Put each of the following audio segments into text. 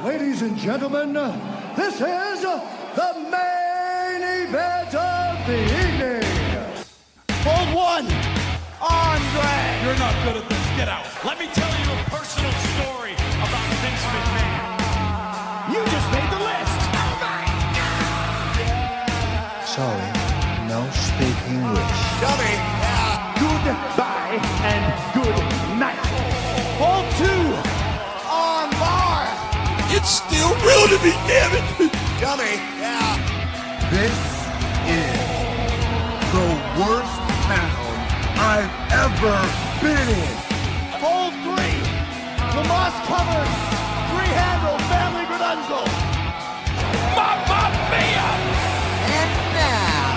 Ladies and gentlemen, this is the main event of the evening. Hold one, Andre. You're not good at this. Get out. Let me tell you a personal story about Vince McMahon. You just made the list. Oh my God! Sorry, no speak English. Dummy. Goodbye and good night. Hold two, on bar. It's still real to me, damn it! Dummy. This is the worst town I've ever been in. Hold three, Lamas covered. Three-handle family Gradunzel. Mamma mia! And now,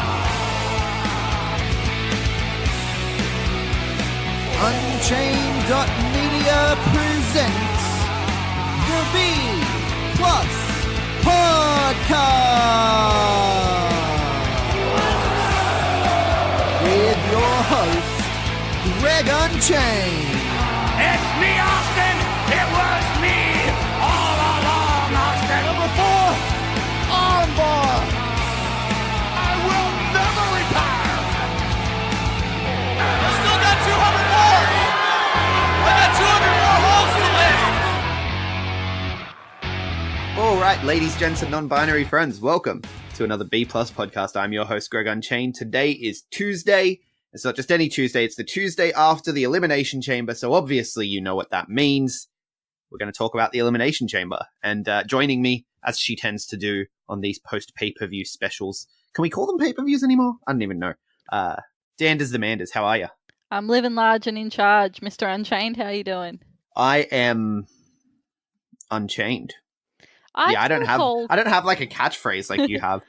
Unchained.media presents the B Plus Podcast with your host, Greg Unchained. It's me, Austin! It was me all along, Austin! Number 4, Armbar. I will never retire! I still got 200 more! I got 200 more holes to list! All right, ladies, gents, and non-binary friends, welcome to another B Plus podcast. I'm your host, Greg Unchained. Today is Tuesday. It's not just any Tuesday, it's the Tuesday after the Elimination Chamber, so obviously you know what that means. We're going to talk about the Elimination Chamber, and joining me, as she tends to do on these post-pay-per-view specials. Can we call them pay-per-views anymore? I don't even know. Danders the Manders, how are you? I'm living large and in charge, Mr. Unchained. How you doing? I am unchained. I don't have like a catchphrase like you have.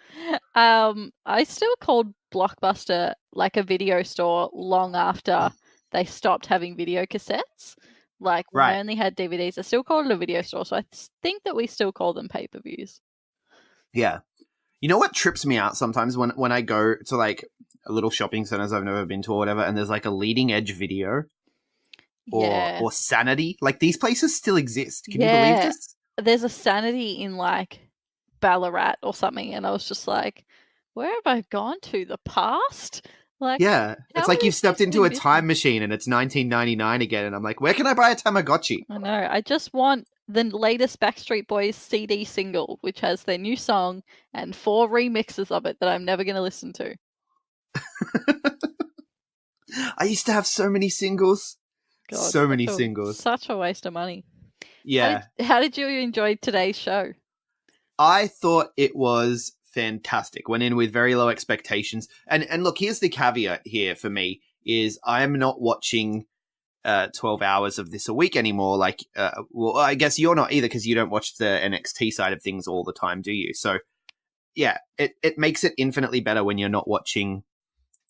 I still called Blockbuster like a video store long after they stopped having video cassettes. Like when Right. I only had DVDs, I still called it a video store. So I think that we still call them pay-per-views. Yeah. You know what trips me out sometimes when I go to like little shopping centers I've never been to or whatever, and there's like a leading edge video or Sanity. Like these places still exist. Can you believe this? There's a Sanity in like Ballarat or something, and I was just like, where have I gone to? The past? Like, Yeah. It's how like is you've stepped this into a in time business? machine and it's 1999 again, and I'm like, where can I buy a Tamagotchi? I know. I just want the latest Backstreet Boys CD single, which has their new song and 4 remixes of it that I'm never going to listen to. I used to have so many singles. God, So many such a- singles. Such a waste of money. Yeah. How did you enjoy today's show? I thought it was fantastic. Went in with very low expectations. And look, here's the caveat here for me is I am not watching 12 hours of this a week anymore. Like, well, I guess you're not either because you don't watch the NXT side of things all the time, do you? So, yeah, it makes it infinitely better when you're not watching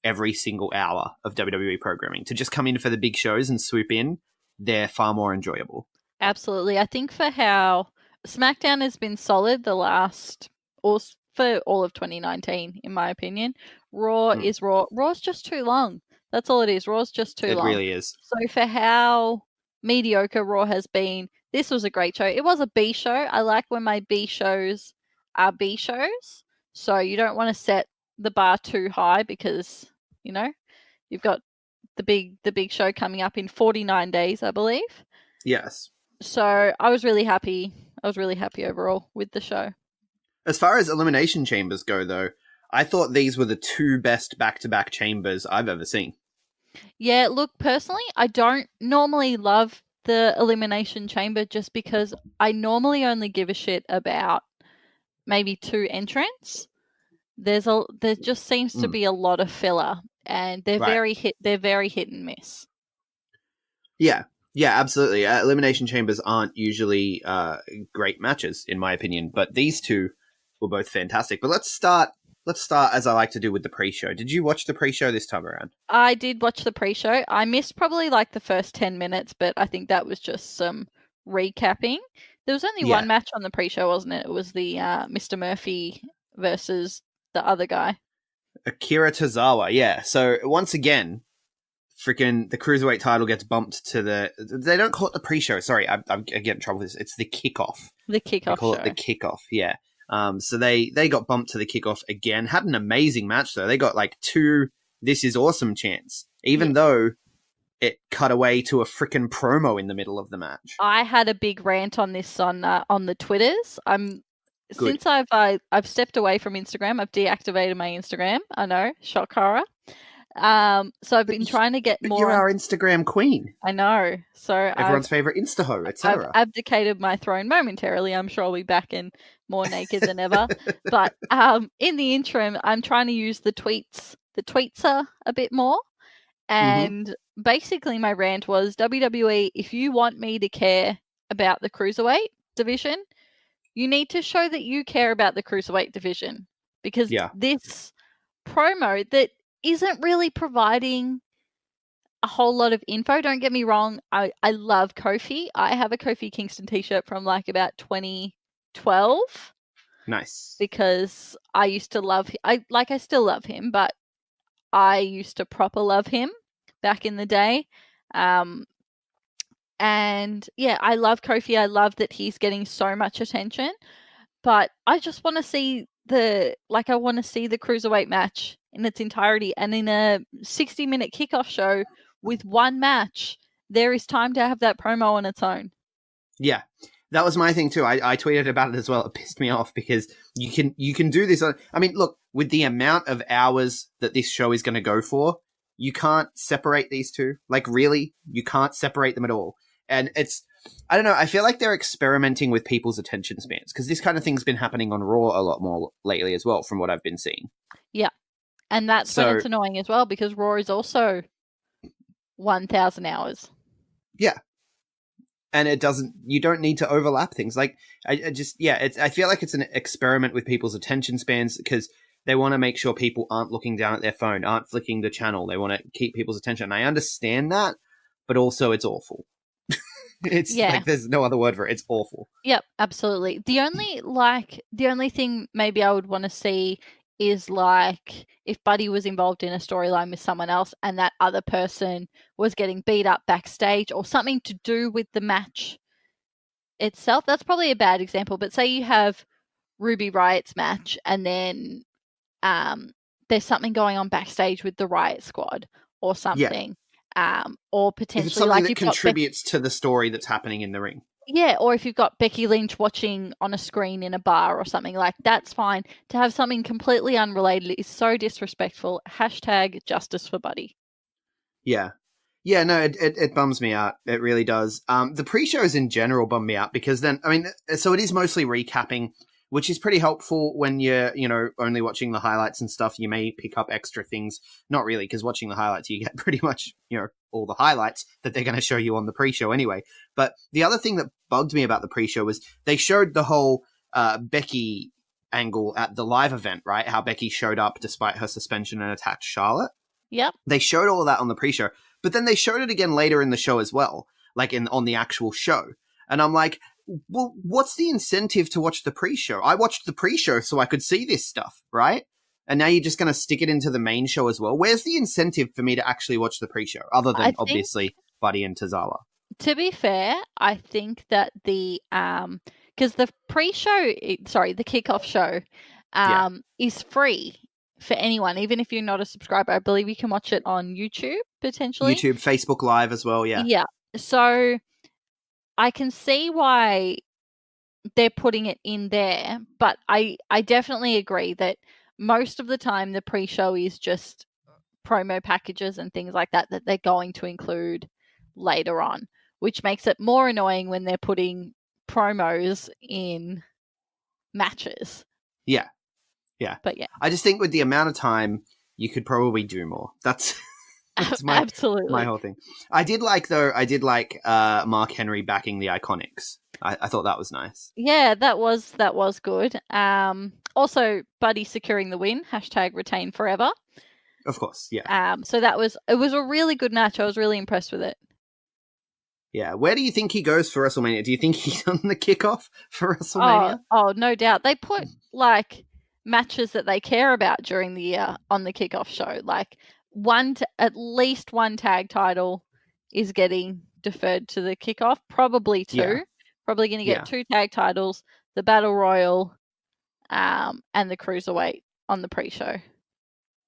every single hour of WWE programming. To just come in for the big shows and swoop in, they're far more enjoyable. Absolutely. I think for how SmackDown has been solid for all of 2019, in my opinion. Raw is Raw. Raw's just too long. That's all it is. Raw's just too long. It really is. So for how mediocre Raw has been, this was a great show. It was a B show. I like when my B shows are B shows. So you don't want to set the bar too high because, you know, you've got the big show coming up in 49 days, I believe. Yes. So I was really happy. I was really happy overall with the show. As far as Elimination Chambers go, though, I thought these were the 2 best back-to-back chambers I've ever seen. Yeah, look, personally, I don't normally love the Elimination Chamber just because I normally only give a shit about maybe 2 entrants. There just seems to be a lot of filler, and they're Right. very hit and miss. Yeah, absolutely. Elimination Chambers aren't usually great matches, in my opinion, but these 2 were both fantastic. But let's start, as I like to do, with the pre-show. Did you watch the pre-show this time around? I did watch the pre-show. I missed probably like the first 10 minutes, but I think that was just some recapping. There was only one match on the pre-show, wasn't it? It was the Mr. Murphy versus the other guy. Akira Tozawa, yeah. So, once again, freaking the cruiserweight title gets bumped to they don't call it the pre-show. Sorry, I get in trouble with this. It's the kickoff. The kickoff They call show. it the kickoff. Yeah. So they got bumped to the kickoff again. Had an amazing match though. They got like 2 "This is awesome" chants, even though it cut away to a freaking promo in the middle of the match. I had a big rant on this on the Twitters. Good. Since I've stepped away from Instagram. I've deactivated my Instagram. I know, shock horror. So I've been trying to get But more. you're our Instagram queen. I know. So Everyone's favorite Instaho, I've etc. abdicated my throne momentarily. I'm sure I'll be back and more naked than ever. But in the interim, I'm trying to use the tweetser a bit more. And basically, my rant was WWE, if you want me to care about the cruiserweight division, you need to show that you care about the cruiserweight division. Because this promo that isn't really providing a whole lot of info. Don't get me wrong. I love Kofi. I have a Kofi Kingston t-shirt from like about 2012. Nice. Because I used to love I still love him, but I used to proper love him back in the day. And yeah, I love Kofi. I love that he's getting so much attention. But I just want to see the cruiserweight match in its entirety, and in a 60-minute kickoff show with one match, there is time to have that promo on its own. Yeah, that was my thing too. I tweeted about it as well. It pissed me off because you can do this. I mean, look, with the amount of hours that this show is going to go for, you can't separate these two. Like, really, you can't separate them at all. And I don't know, I feel like they're experimenting with people's attention spans because this kind of thing's been happening on Raw a lot more lately as well, from what I've been seeing. Yeah. And that's when it's annoying as well, because Raw is also 1,000 hours. Yeah. And you don't need to overlap things. Like, I feel like it's an experiment with people's attention spans because they want to make sure people aren't looking down at their phone, aren't flicking the channel. They want to keep people's attention. And I understand that, but also it's awful. It's like, there's no other word for it. It's awful. Yep, absolutely. The only thing maybe I would want to see is like if Buddy was involved in a storyline with someone else and that other person was getting beat up backstage or something to do with the match itself. That's probably a bad example, but say you have Ruby Riot's match and then there's something going on backstage with the Riot Squad or something. Or potentially if it's something that contributes to the story that's happening in the ring. Yeah, or if you've got Becky Lynch watching on a screen in a bar or something, like that's fine. To have something completely unrelated is so disrespectful. # justice for Buddy. Yeah. Yeah, no, it bums me out. It really does. The pre-shows in general bum me out because then, I mean, so it is mostly recapping, which is pretty helpful when you're, only watching the highlights and stuff. You may pick up extra things. Not really, because watching the highlights, you get pretty much, all the highlights that they're going to show you on the pre-show anyway. But the other thing that bugged me about the pre-show was they showed the whole Becky angle at the live event, right? How Becky showed up despite her suspension and attacked Charlotte. Yep. They showed all of that on the pre-show, but then they showed it again later in the show as well, like on the actual show. And I'm like, well, what's the incentive to watch the pre-show? I watched the pre-show so I could see this stuff, right? And now you're just going to stick it into the main show as well. Where's the incentive for me to actually watch the pre-show, other than obviously Buddy and Tozawa? To be fair, I think that the because the the kickoff show is free for anyone, even if you're not a subscriber. I believe you can watch it on YouTube potentially. YouTube, Facebook Live as well, yeah. Yeah. So I can see why they're putting it in there, but I definitely agree that most of the time the pre-show is just promo packages and things like that they're going to include later on, which makes it more annoying when they're putting promos in matches. Yeah. Yeah. But yeah. I just think with the amount of time, you could probably do more. That's absolutely my whole thing. I did like Mark Henry backing the Iconics. I thought that was nice. Yeah, that was good. Also, Buddy securing the win. # retain forever. Of course, yeah. So it was a really good match. I was really impressed with it. Yeah. Where do you think he goes for WrestleMania? Do you think he's on the kickoff for WrestleMania? Oh, no doubt. They put like matches that they care about during the year on the kickoff show. Like at least one tag title is getting deferred to the kickoff. Probably two. Yeah. Probably going to get Yeah. 2 tag titles, the Battle Royal, and the Cruiserweight on the pre-show.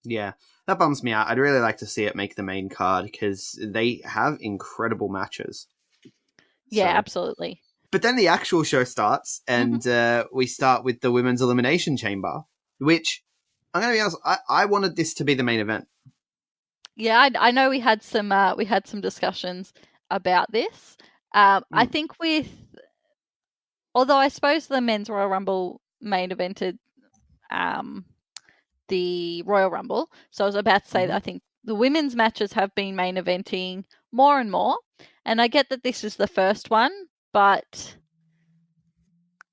Yeah, that bums me out. I'd really like to see it make the main card because they have incredible matches. Yeah, So- absolutely. But then the actual show starts, and we start with the Women's Elimination Chamber, which, I'm going to be honest, I wanted this to be the main event. Yeah, I know we had some discussions about this. I think although I suppose the Men's Royal Rumble main evented the Royal Rumble, so I was about to say that I think the women's matches have been main eventing more and more, and I get that this is the first one, but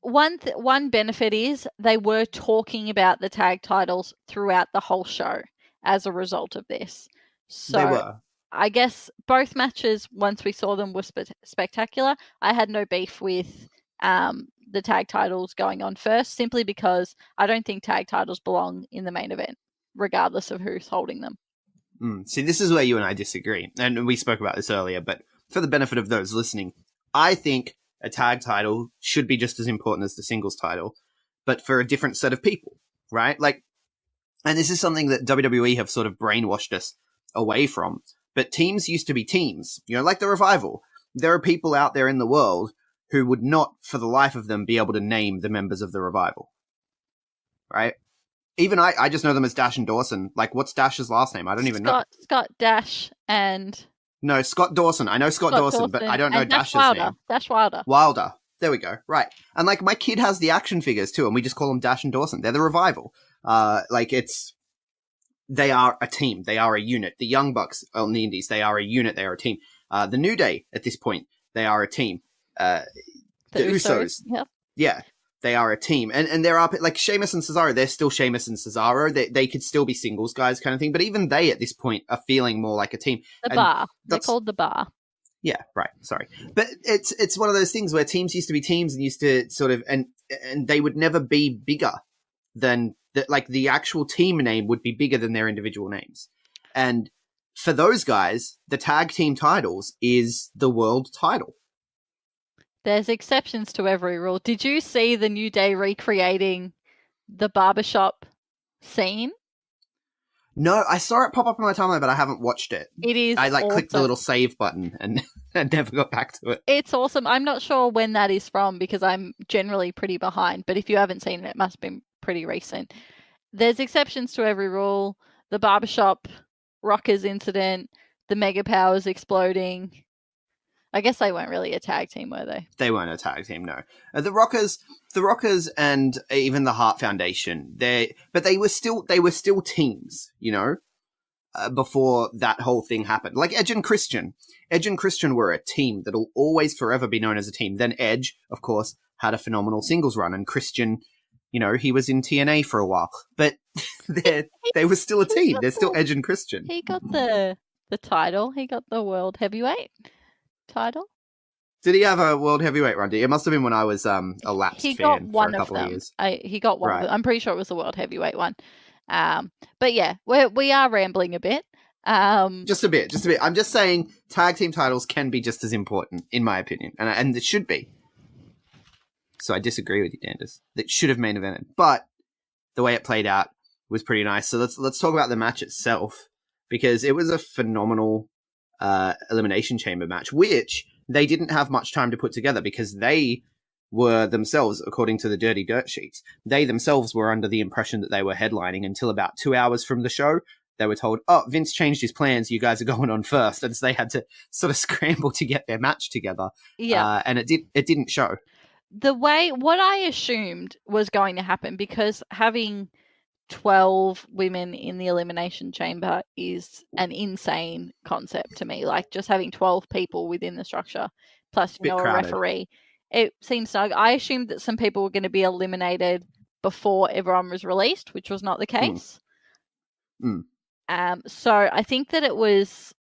one benefit is they were talking about the tag titles throughout the whole show as a result of this. So They were. I guess both matches, once we saw them, were spectacular. I had no beef with the tag titles going on first, simply because I don't think tag titles belong in the main event, regardless of who's holding them. See, this is where you and I disagree, and we spoke about this earlier, but for the benefit of those listening, I think a tag title should be just as important as the singles title, but for a different set of people, right? Like, and this is something that WWE have sort of brainwashed us away from, but teams used to be teams, like the Revival. There are people out there in the world who would not, for the life of them, be able to name the members of the Revival, right? Even I just know them as Dash and Dawson. Like, what's Dash's last name? I don't even know. Scott Dash and... No, Scott Dawson. I know Scott Dawson, but I don't know and Dash Dash's name. Dash Wilder. Wilder. There we go. Right. And like my kid has the action figures too, and we just call them Dash and Dawson. They're the Revival. They are a team. They are a unit. The Young Bucks on the Indies, they are a unit. They are a team. The New Day at this point, they are a team. The Usos. Yep. Yeah. They are a team. And there are, like, Sheamus and Cesaro, they're still Sheamus and Cesaro. They could still be singles guys kind of thing. But even they, at this point, are feeling more like a team. The Bar. They're called The Bar. Yeah, right. Sorry. But it's one of those things where teams used to be teams and used to sort of, and they would never be bigger than, the actual team name would be bigger than their individual names. And for those guys, the tag team titles is the world title. There's exceptions to every rule. Did you see the New Day recreating the barbershop scene? No, I saw it pop up on my timeline, but I haven't watched it. It is I clicked the awesome. little save button and I never got back to it. It's awesome. I'm not sure when that is from because I'm generally pretty behind, but if you haven't seen it, it must have been pretty recent. There's exceptions to every rule. The barbershop rockers incident, the Mega Powers exploding. I guess they weren't really a tag team, were they? They weren't a tag team, no. The Rockers, and even the Hart Foundation, they were still teams, before that whole thing happened. Like Edge and Christian were a team that'll always forever be known as a team. Then Edge, of course, had a phenomenal singles run, and Christian, he was in TNA for a while, but they were still a team. They're still Edge and Christian. He got the title. He got the World Heavyweight title. Did he have a World Heavyweight run? It must have been when I was a lapsed He got fan one for a of couple of them. years. He got one. Right. I'm pretty sure it was the World Heavyweight one. But yeah, we are rambling a bit. Just a bit. I'm just saying tag team titles can be just as important, in my opinion, and it should be. So I disagree with you, Danders. That should have main evented, but the way it played out was pretty nice. So let's talk about the match itself, because it was a phenomenal Elimination Chamber match, which they didn't have much time to put together because they were themselves, according to the Dirty Dirt sheets, they themselves were under the impression that they were headlining until about 2 hours from the show. They were told, oh, Vince changed his plans, you guys are going on first. And so they had to sort of scramble to get their match together. Yeah. And it didn't show. What I assumed was going to happen, because having 12 women in the Elimination Chamber is an insane concept to me. Like, just having 12 people within the structure, plus Bit a crowded. referee. It seems snug. I assumed that some people were going to be eliminated before everyone was released, which was not the case. So I think that it was,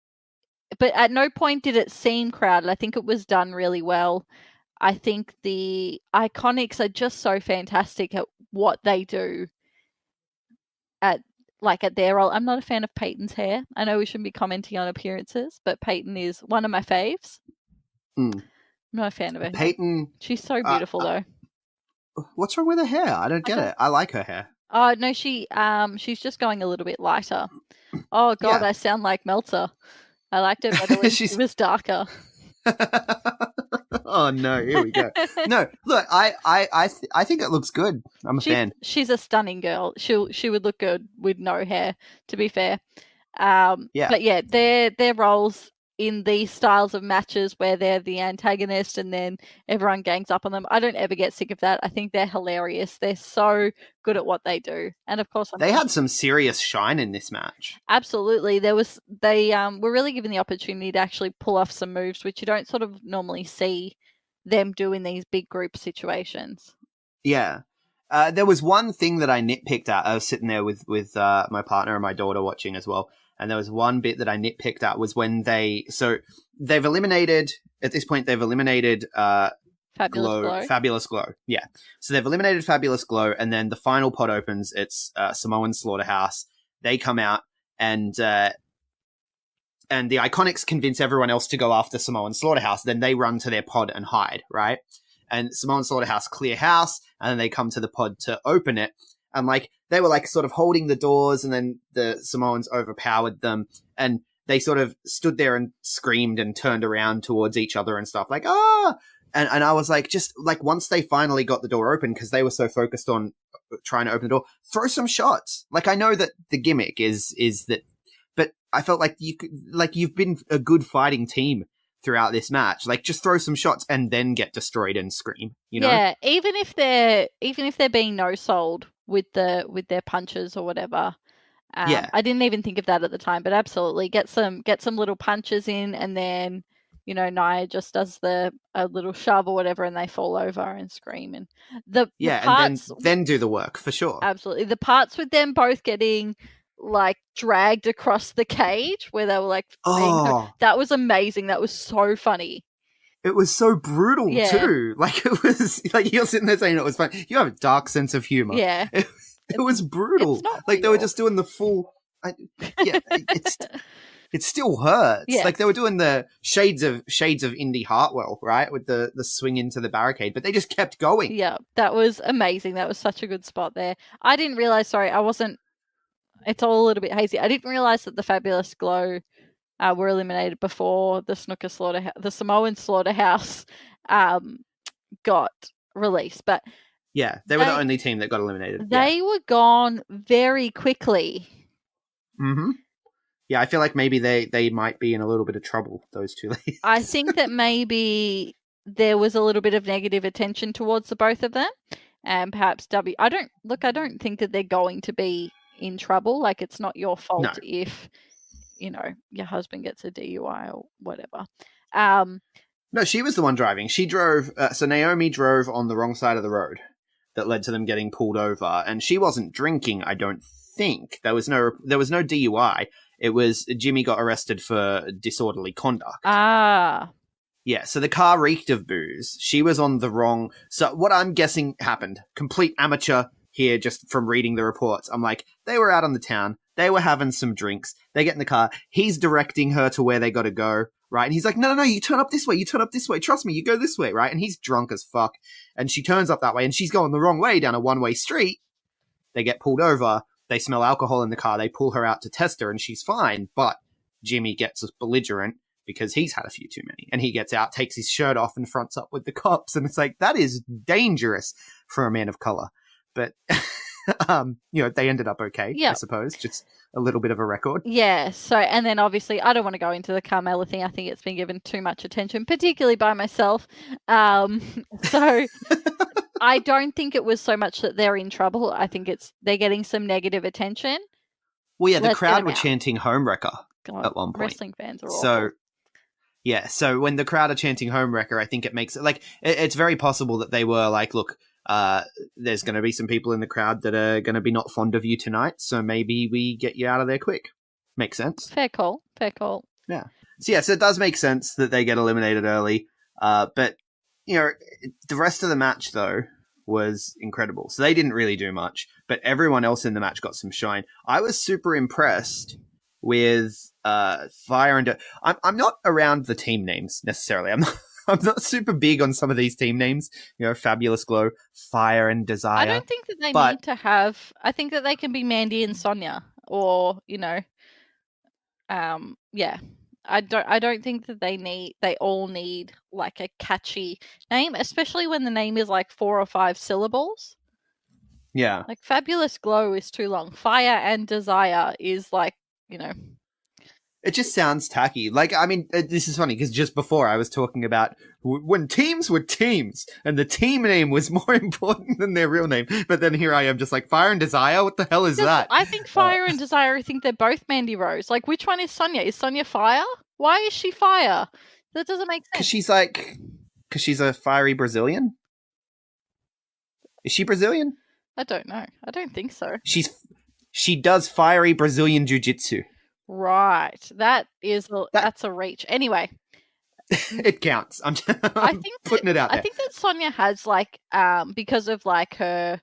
but at no point did it seem crowded. I think it was done really well. I think the Iconics are just so fantastic at what they do. like at their role. I'm not a fan of Peyton's hair. I know we shouldn't be commenting on appearances, but Peyton is one of my faves. Mm. I'm not a fan of her. Peyton, She's so beautiful though. what's wrong with her hair? I don't get it. I like her hair. Oh no, she's just going a little bit lighter. Oh god, Yeah. I sound like Meltzer. I liked her better when she was darker. Oh no, here we go. No, look, I think it looks good. I'm a fan. She's a stunning girl. She would look good with no hair, to be fair. Yeah. But yeah, their roles in these styles of matches where they're the antagonist and then everyone gangs up on them. I don't ever get sick of that. I think they're hilarious. They're so good at what they do. And of course, They had some serious shine in this match. absolutely. They were really given the opportunity to actually pull off some moves, which you don't sort of normally see them do in these big group situations. Yeah. There was one thing that I nitpicked at. I was sitting there with my partner and my daughter watching as well. And there was one bit that I nitpicked at was when they've eliminated, at this point, Fabulous Glow. Yeah. So they've eliminated Fabulous Glow, and then the final pod opens. It's Samoan Slaughterhouse. They come out, and the Iconics convince everyone else to go after Samoan Slaughterhouse. Then they run to their pod and hide, right? And Samoan Slaughterhouse clear house, and then they come to the pod to open it. And like they were like sort of holding the doors, and then the Samoans overpowered them, and they sort of stood there and screamed and turned around towards each other and stuff like, ah! And I was like, just like once they finally got the door open, because they were so focused on trying to open the door, throw some shots. Like I know that the gimmick is that, but I felt like you've been a good fighting team throughout this match. Like just throw some shots and then get destroyed and scream. You know? Yeah, even if they're being no sold with their punches or whatever. Yeah. I didn't even think of that at the time, but absolutely get some little punches in, and then Nia just does a little shove or whatever, and they fall over and scream. And the parts, and then do the work for sure. Absolutely, the parts with them both getting like dragged across the cage where they were like, that was amazing. That was so funny. It was so brutal too. Like it was like you're sitting there saying it was fun. You have a dark sense of humor. Yeah, it was brutal. Like they were just doing the full. It still hurts. Yeah. Like they were doing the shades of Indy Hartwell, right, with the swing into the barricade, but they just kept going. Yeah, that was amazing. That was such a good spot there. I didn't realize. Sorry, I wasn't. It's all a little bit hazy. I didn't realize that the Fabulous Glow were eliminated before the Samoan Slaughterhouse got released. But yeah, they were the only team that got eliminated. They were gone very quickly. Mm-hmm. Yeah, I feel like maybe they might be in a little bit of trouble, those two ladies. I think that maybe there was a little bit of negative attention towards the both of them. And perhaps I don't think that they're going to be in trouble. Like it's not your fault if your husband gets a DUI or whatever. No, she was the one driving. She drove. So Naomi drove on the wrong side of the road that led to them getting pulled over, and she wasn't drinking. I don't think there was no DUI. It was Jimmy got arrested for disorderly conduct. Yeah, so the car reeked of booze. She was on the wrong. So what I'm guessing happened, complete amateur here, just from reading the reports. I'm like, they were out on the town. They were having some drinks. They get in the car. He's directing her to where they got to go, right? And he's like, no, you turn up this way. You turn up this way. Trust me, you go this way, right? And he's drunk as fuck. And she turns up that way, and she's going the wrong way down a one-way street. They get pulled over. They smell alcohol in the car. They pull her out to test her, and she's fine. But Jimmy gets belligerent because he's had a few too many. And he gets out, takes his shirt off, and fronts up with the cops. And it's like, that is dangerous for a man of color. But, they ended up okay, I suppose. Just a little bit of a record. Yeah. So, and then obviously, I don't want to go into the Carmella thing. I think it's been given too much attention, particularly by myself. So I don't think it was so much that they're in trouble. I think they're getting some negative attention. Well, yeah, the crowd were chanting Homewrecker at one point. Wrestling fans are awful. So when the crowd are chanting Homewrecker, I think it makes it like it's very possible that they were like, look, there's going to be some people in the crowd that are going to be not fond of you tonight, so maybe we get you out of there quick. Makes sense. Fair call. Yeah. So it does make sense that they get eliminated early. But the rest of the match though was incredible. So they didn't really do much, but everyone else in the match got some shine. I was super impressed with Fire and I'm not around the team names necessarily. I'm not super big on some of these team names. Fabulous Glow, Fire and Desire. I don't think that they need to have. I think that they can be Mandy and Sonia, or yeah. I don't think that they all need like a catchy name, especially when the name is like 4 or 5 syllables. Yeah. Like Fabulous Glow is too long. Fire and Desire is like, It just sounds tacky. Like, I mean, this is funny because just before I was talking about when teams were teams and the team name was more important than their real name. But then here I am just like, Fire and Desire? What the hell is that? I think Fire and Desire, I think they're both Mandy Rose. Like, which one is Sonia? Is Sonia Fire? Why is she Fire? That doesn't make sense. Because she's a fiery Brazilian? Is she Brazilian? I don't know. I don't think so. She does fiery Brazilian jiu-jitsu. Right. That's a reach. Anyway. It counts. I'm putting it out there. I think that Sonia has like because of like her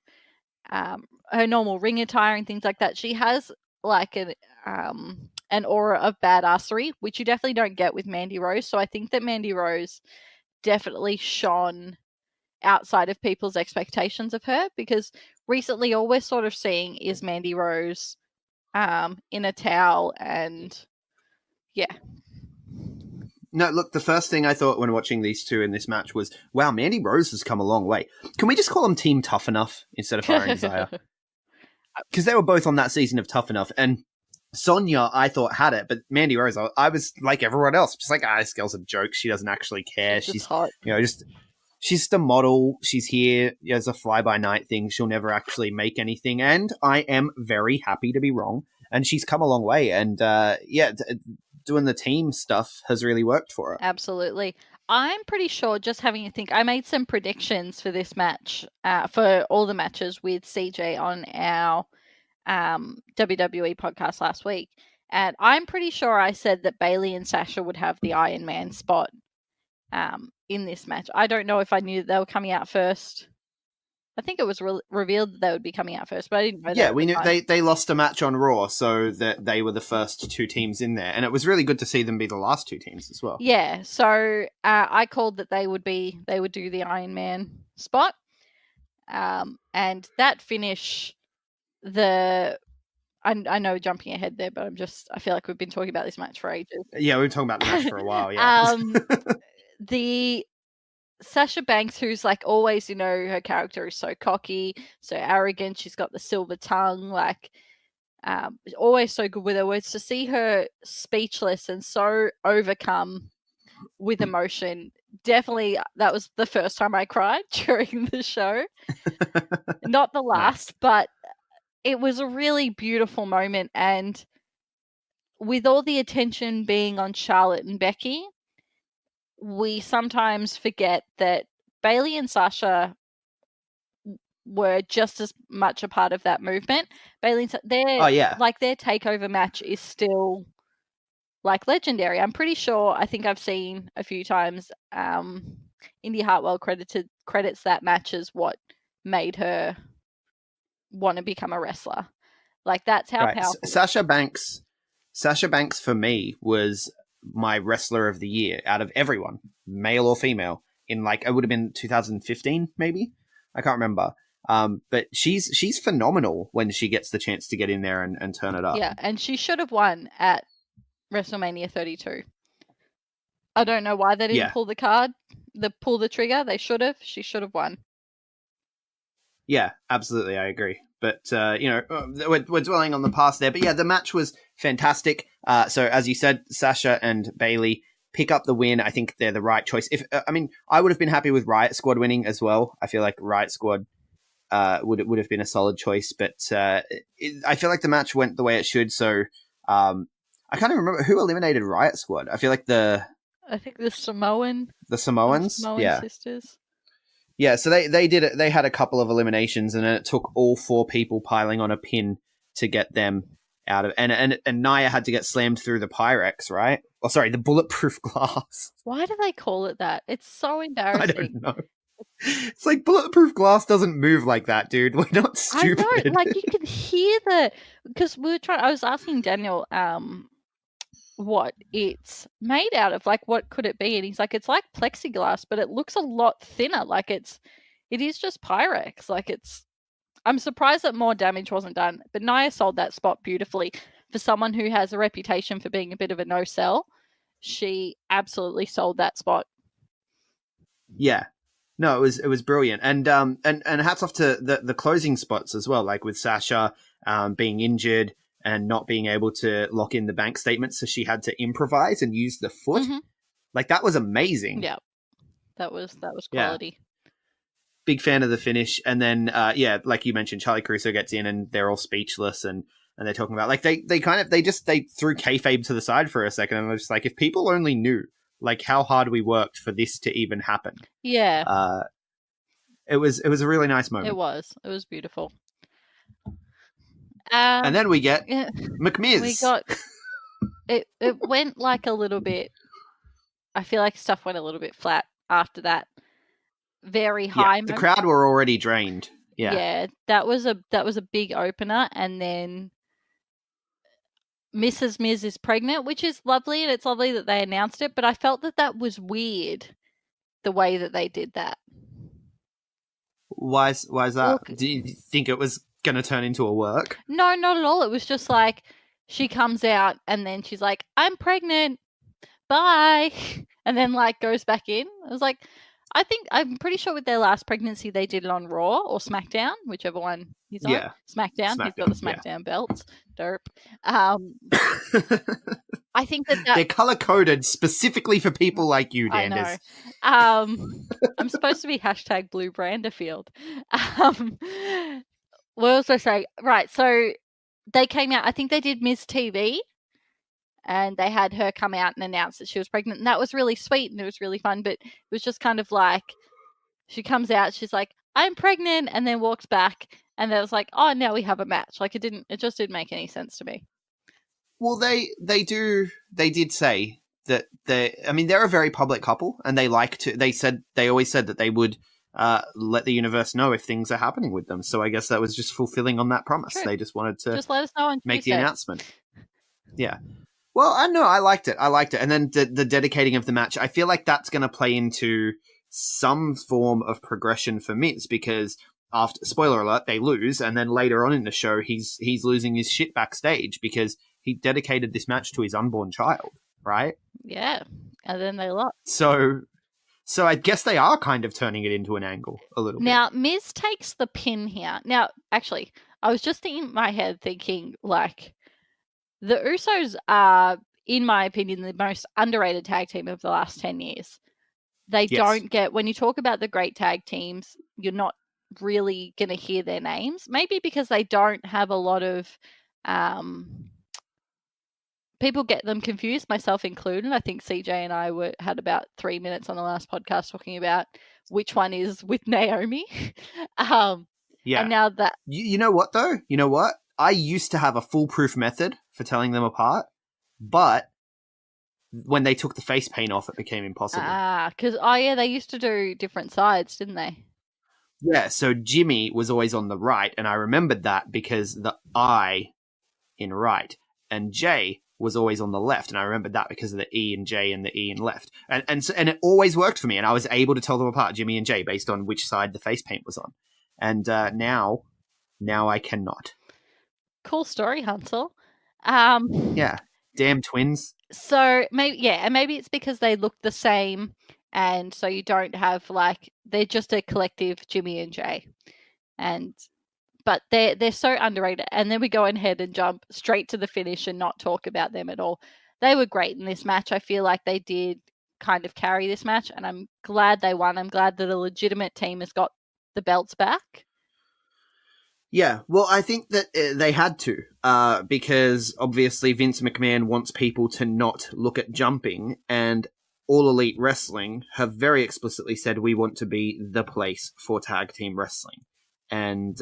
normal ring attire and things like that, she has like an aura of badassery, which you definitely don't get with Mandy Rose. So I think that Mandy Rose definitely shone outside of people's expectations of her, because recently all we're sort of seeing is Mandy Rose in a towel, and yeah. No, look, the first thing I thought when watching these two in this match was, wow, Mandy Rose has come a long way. Can we just call them Team Tough Enough instead of Fire and Desire? Because they were both on that season of Tough Enough, and Sonia, I thought, had it, but Mandy Rose, I was like everyone else, just like, this girl's a joke. She doesn't actually care. She's hot. She's just a model. She's here as a fly-by-night thing. She'll never actually make anything, and I am very happy to be wrong. And she's come a long way, and doing the team stuff has really worked for her. Absolutely. I'm pretty sure, just having a think, I made some predictions for this match, for all the matches with C-Jaii on our WWE podcast last week. And I'm pretty sure I said that Bayley and Sasha would have the Iron Man spot in this match. I don't know if I knew that they were coming out first. I think it was revealed that they would be coming out first, but I didn't know that. Yeah, we knew they lost a match on Raw, so that they were the first 2 teams in there, and it was really good to see them be the last 2 teams as well. Yeah, so I called that they would do the Iron Man spot, and that finish, I know jumping ahead there, but I feel like we've been talking about this match for ages. Yeah, we've been talking about the match for a while. Yeah. The Sasha Banks, who's like always, her character is so cocky, so arrogant. She's got the silver tongue, like always so good with her words. To see her speechless and so overcome with emotion, definitely that was the first time I cried during the show. Not the last, but it was a really beautiful moment. And with all the attention being on Charlotte and Becky, we sometimes forget that Bayley and Sasha were just as much a part of that movement. Their takeover match is still like legendary. I'm pretty sure, I think I've seen a few times Indy Hartwell credits that match as what made her want to become a wrestler. Like, that's how powerful. Sasha Banks for me was my wrestler of the year out of everyone, male or female, in it would have been 2015 maybe, I can't remember, but she's phenomenal when she gets the chance to get in there and turn it up. Yeah, and she should have won at WrestleMania 32. I don't know why they didn't pull the trigger. She should have won. Yeah, absolutely, I agree. But, we're dwelling on the past there. But yeah, the match was fantastic. So as you said, Sasha and Bayley pick up the win. I think they're the right choice. I would have been happy with Riot Squad winning as well. I feel like Riot Squad would have been a solid choice. But I feel like the match went the way it should. So I can't even remember who eliminated Riot Squad. I feel like the Samoans. The Samoans sisters. Yeah, so they did it. They had a couple of eliminations, and then it took all 4 people piling on a pin to get them out of. And Nia had to get slammed through the Pyrex, right? Oh, sorry, the bulletproof glass. Why do they call it that? It's so embarrassing. I don't know. It's like bulletproof glass doesn't move like that, dude. We're not stupid. I know, like you can hear because I was asking Daniel, what it's made out of, like what could it be? And he's like, it's like plexiglass, but it looks a lot thinner. Like it is just Pyrex. Like I'm surprised that more damage wasn't done. But Nia sold that spot beautifully for someone who has a reputation for being a bit of a no sell. She absolutely sold that spot. Yeah. No, it was brilliant. And hats off to the closing spots as well, like with Sasha being injured and not being able to lock in the bank statement, so she had to improvise and use the foot. Mm-hmm. Like that was amazing. Yeah. That was quality. Yeah. Big fan of the finish. And then like you mentioned, Charlie Caruso gets in and they're all speechless and they're talking about like they threw kayfabe to the side for a second and they're just like, if people only knew like how hard we worked for this to even happen. Yeah. It was a really nice moment. It was beautiful. And then we get McMiz. We got it went like a little bit, I feel like stuff went a little bit flat after that very high the crowd were already drained. Yeah, that was a big opener, and then Mrs. Miz is pregnant, which is lovely, and it's lovely that they announced it, but I felt that was weird, the way that they did that. Why is that? Look, do you think it was going to turn into a work? No, not at all. It was just like, she comes out, and then she's like, I'm pregnant, bye, and then like goes back in. I was like, I'm pretty sure with their last pregnancy they did it on Raw or SmackDown, whichever one he's on. Yeah. SmackDown. He's got the SmackDown belts. Derp. I think that they're color coded specifically for people like you, Danders. I know. I'm supposed to be # Blue Branderfield. What else was I saying? Right, so they came out. I think they did Miz TV. And they had her come out and announce that she was pregnant. And that was really sweet and it was really fun. But it was just kind of like, she comes out, she's like, I'm pregnant, and then walks back. And then it was like, oh, now we have a match. Like it just didn't make any sense to me. Well, they did say that they're a very public couple and they always said that they would let the universe know if things are happening with them. So I guess that was just fulfilling on that promise. True. They just wanted to just let us know on make Tuesday. the announcement. Yeah. Well, I know. I liked it. And then the dedicating of the match, I feel like that's going to play into some form of progression for Miz because after, spoiler alert, they lose. And then later on in the show, he's losing his shit backstage because he dedicated this match to his unborn child, right? Yeah. And then they lost. So I guess they are kind of turning it into an angle a little bit. Now, Miz takes the pin here. Now, actually, I was just in my head thinking like, the Usos are, in my opinion, the most underrated tag team of the last 10 years. They don't get, when you talk about the great tag teams, you're not really going to hear their names. Maybe because they don't have a lot of, people get them confused, myself included. I think C-Jaii and I had about 3 minutes on the last podcast talking about which one is with Naomi. And now that... You know what, though? You know what? I used to have a foolproof method for telling them apart, but when they took the face paint off, it became impossible. Because, they used to do different sides, didn't they? Yeah, so Jimmy was always on the right, and I remembered that because the I in right, and Jay was always on the left, and I remembered that because of the E and J and the E in left. And it always worked for me, and I was able to tell them apart, Jimmy and Jay, based on which side the face paint was on. And now I cannot. Cool story, Hansel. Yeah, damn twins. So maybe it's because they look the same, and so you don't have like, they're just a collective, Jimmy and Jay, but they're so underrated. And then we go ahead and jump straight to the finish and not talk about them at all. They were great in this match. I feel like they did kind of carry this match, and I'm glad they won. I'm glad that a legitimate team has got the belts back. Yeah, well, I think that they had to, because obviously Vince McMahon wants people to not look at jumping, and All Elite Wrestling have very explicitly said we want to be the place for tag team wrestling. And,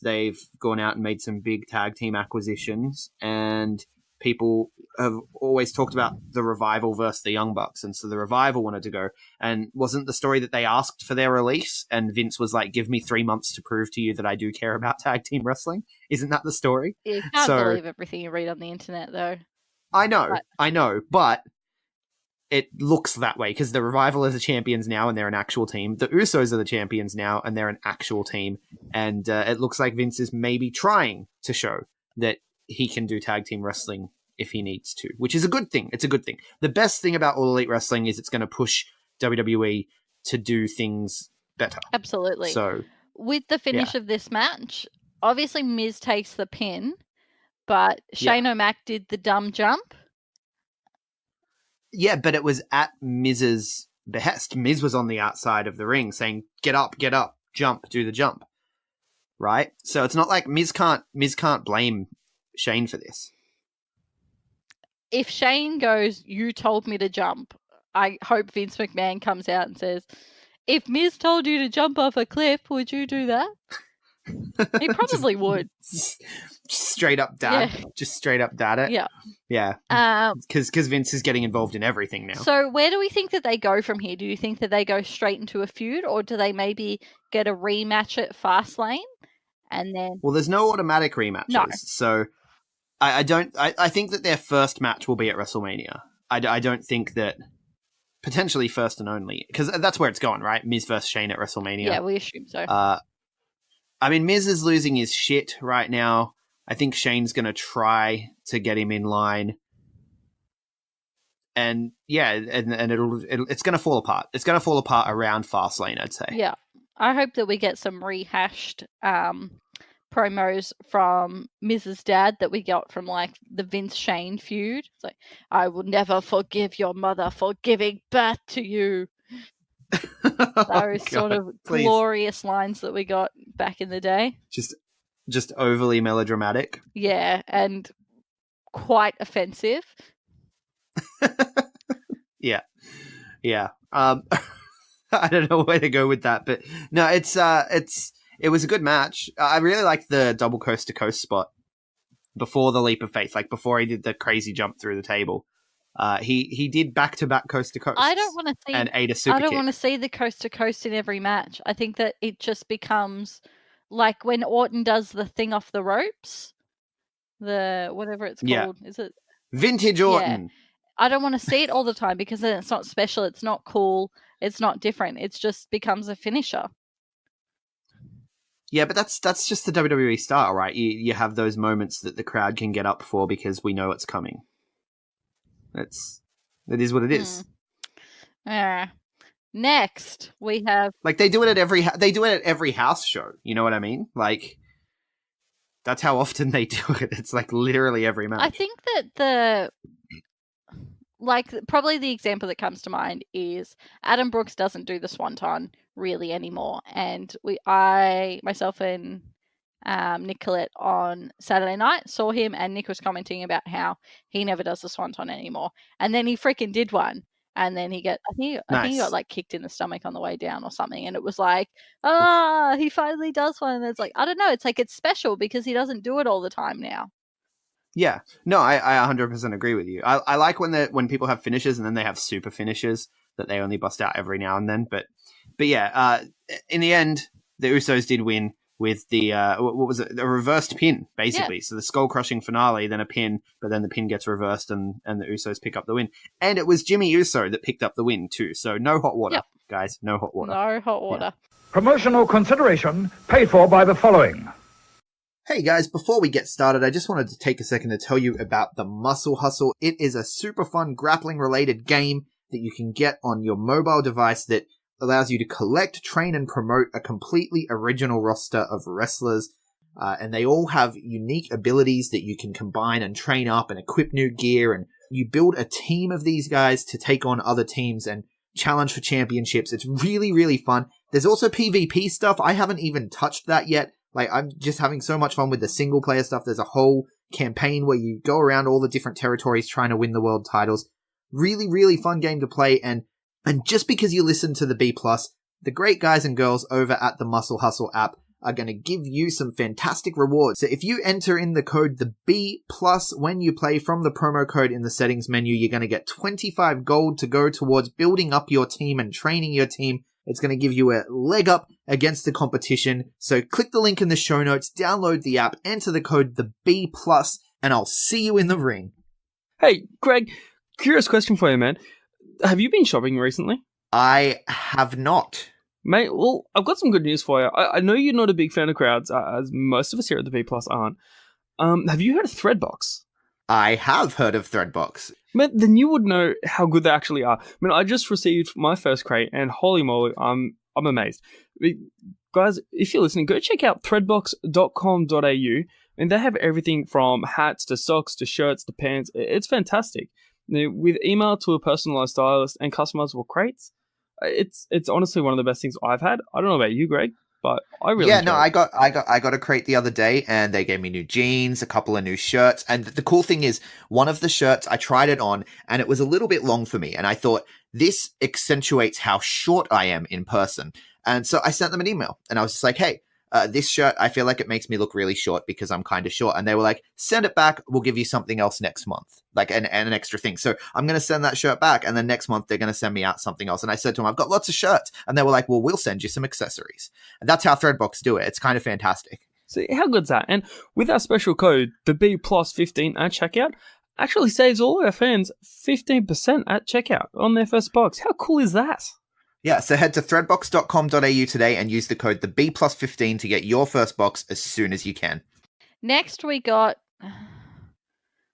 they've gone out and made some big tag team acquisitions, and people have always talked about the Revival versus the Young Bucks, and so the Revival wanted to go. And wasn't the story that they asked for their release, and Vince was like, "Give me 3 months to prove to you that I do care about tag team wrestling"? Isn't that the story? You can't believe everything you read on the internet, though. I know, but it looks that way because the Revival are the champions now and they're an actual team. The Usos are the champions now and they're an actual team. And it looks like Vince is maybe trying to show that he can do tag team wrestling if he needs to, which is a good thing. It's a good thing. The best thing about All Elite Wrestling is it's going to push WWE to do things better. Absolutely. So, with the finish of this match, obviously Miz takes the pin, but Shane O'Mac did the dumb jump. Yeah, but it was at Miz's behest. Miz was on the outside of the ring saying, get up, jump, do the jump. Right? So it's not like Miz can't blame Shane for this. If Shane goes, you told me to jump, I hope Vince McMahon comes out and says, if Miz told you to jump off a cliff, would you do that? He probably would. Just straight up dad. Yeah. Just straight up dad it. Yeah. Yeah. Because Vince is getting involved in everything now. So where do we think that they go from here? Do you think that they go straight into a feud, or do they maybe get a rematch at Fastlane? And then... Well, there's no automatic rematches. No. So I think that their first match will be at WrestleMania. I don't think that... Potentially first and only. Because that's where it's going, right? Miz versus Shane at WrestleMania. Yeah, we assume so. I mean, Miz is losing his shit right now. I think Shane's going to try to get him in line. And yeah, and it's going to fall apart. It's going to fall apart around Fastlane, I'd say. Yeah. I hope that we get some rehashed promos from Miz's dad that we got from like the Vince Shane feud. It's like, I will never forgive your mother for giving birth to you. Those sort of glorious lines that we got back in the day. Just overly melodramatic. Yeah, and quite offensive. Yeah. I don't know where to go with that, but no, it was a good match. I really liked the double coast to coast spot before the leap of faith, like before he did the crazy jump through the table. He did back-to-back coast-to-coast. I don't want to see and ate a super I don't kick. want to see the coast-to-coast in every match. I think that it just becomes like when Orton does the thing off the ropes, the whatever it's called. Is it Vintage Orton? Yeah. I don't want to see it all the time because then it's not special, it's not cool, it's not different. It just becomes a finisher. Yeah, but that's just the WWE style, right? You have those moments that the crowd can get up for because we know it's coming. It is what it is. Next, we have like they do it at every house show. You know what I mean? Like that's how often they do it. It's like literally every match. I think that probably the example that comes to mind is Adam Brooks doesn't do the Swanton really anymore, and myself and Nicolette on Saturday night saw him, and Nick was commenting about how he never does the Swanton anymore, and then he freaking did one, and then I think he got like kicked in the stomach on the way down or something, and it was like, he finally does one, and it's like, I don't know, it's like it's special because he doesn't do it all the time now. Yeah, no, I 100% agree with you. I like when people have finishes and then they have super finishes that they only bust out every now and then, but yeah, in the end, the Usos did win with the, what was it? A reversed pin, basically. Yeah. So the skull-crushing finale, then a pin, but then the pin gets reversed and the Usos pick up the win. And it was Jimmy Uso that picked up the win, too. So no hot water, guys. No hot water. No hot water. Yeah. Promotional consideration paid for by the following. Hey guys, before we get started, I just wanted to take a second to tell you about the Muscle Hustle. It is a super fun grappling-related game that you can get on your mobile device that allows you to collect, train, and promote a completely original roster of wrestlers. And they all have unique abilities that you can combine and train up and equip new gear. And you build a team of these guys to take on other teams and challenge for championships. It's really, really fun. There's also PvP stuff. I haven't even touched that yet. Like, I'm just having so much fun with the single player stuff. There's a whole campaign where you go around all the different territories trying to win the world titles. Really, really fun game to play. And just because you listen to the B+, the great guys and girls over at the Muscle Hustle app are going to give you some fantastic rewards. So if you enter in the code the B+ when you play from the promo code in the settings menu, you're going to get 25 gold to go towards building up your team and training your team. It's going to give you a leg up against the competition. So click the link in the show notes, download the app, enter the code the B+, and I'll see you in the ring. Hey, Greg, curious question for you, man. Have you been shopping recently? I have not. Mate, well, I've got some good news for you. I know you're not a big fan of crowds, as most of us here at the B+ aren't. Have you heard of Threadbox? I have heard of Threadbox. Man, then you would know how good they actually are. I mean, I just received my first crate, and holy moly, I'm amazed. Guys, if you're listening, go check out threadbox.com.au, and they have everything from hats to socks to shirts to pants. It's fantastic. Now, with email to a personalized stylist and customizable crates, it's honestly one of the best things I've had. I don't know about you, Greg, but I really enjoy it. I got a crate the other day, and they gave me new jeans, a couple of new shirts, and the cool thing is, one of the shirts I tried it on, and it was a little bit long for me, and I thought this accentuates how short I am in person, and so I sent them an email, and I was just like, hey. This shirt, I feel like it makes me look really short because I'm kind of short. And they were like, send it back. We'll give you something else next month. Like an extra thing. So I'm going to send that shirt back. And then next month, they're going to send me out something else. And I said to them, I've got lots of shirts. And they were like, well, we'll send you some accessories. And that's how Threadbox do it. It's kind of fantastic. See, how good's that? And with our special code, the B+15 at checkout, actually saves all our fans 15% at checkout on their first box. How cool is that? Yeah, so head to threadbox.com.au today and use the code the B+15 to get your first box as soon as you can. Next we got...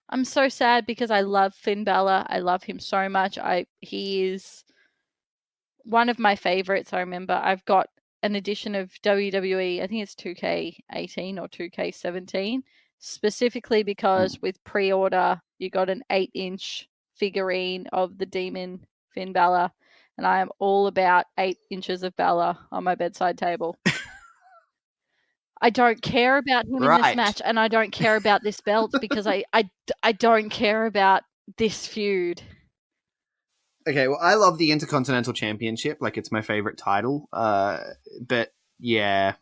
I'm so sad because I love Finn Balor. I love him so much. He is one of my favorites. I remember I've got an edition of WWE, I think it's 2K18 or 2K17, specifically because with pre-order you got an 8-inch figurine of the Demon Finn Balor. And I am all about 8 inches of Balor on my bedside table. I don't care about him in this match, and I don't care about this belt because I don't care about this feud. Okay, well, I love the Intercontinental Championship. Like, it's my favorite title. But, yeah,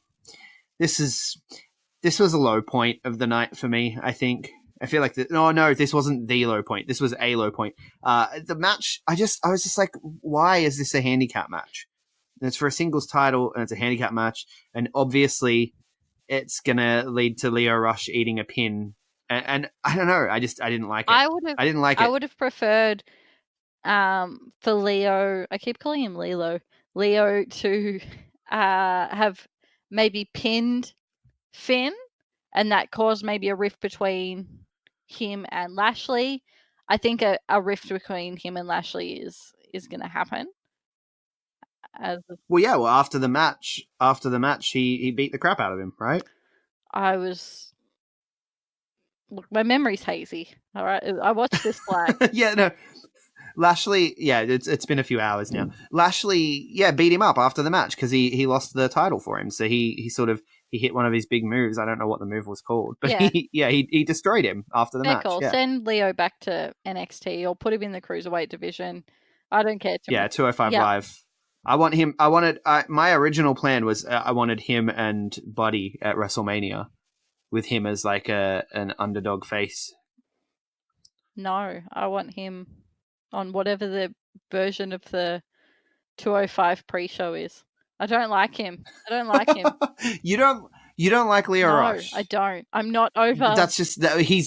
this was a low point of the night for me, I think. I feel like no, this wasn't the low point. This was a low point. The match, I was just like, why is this a handicap match? And it's for a singles title, and it's a handicap match, and obviously, it's gonna lead to Lio Rush eating a pin. And I don't know. I didn't like it. I didn't like it. I would have preferred for Leo. I keep calling him Lilo. Leo to have maybe pinned Finn, and that caused maybe a rift between him and Lashley. I think a rift between him and Lashley is going to happen. Well, after the match, he beat the crap out of him, right? Look, my memory's hazy. All right, I watched this flag. Yeah, no. Lashley, yeah, it's been a few hours now. Lashley, yeah, beat him up after the match because he lost the title for him. So he hit one of his big moves. I don't know what the move was called, but he destroyed him after the match. Cool. Yeah. Send Leo back to NXT or put him in the cruiserweight division. I don't care too much. 205 Live. My original plan was I wanted him and Buddy at WrestleMania with him as like an underdog face. No, I want him on whatever the version of the 205 pre-show is. I don't like him. You don't like Lio Rush? No, I don't. I'm not over. That's just that he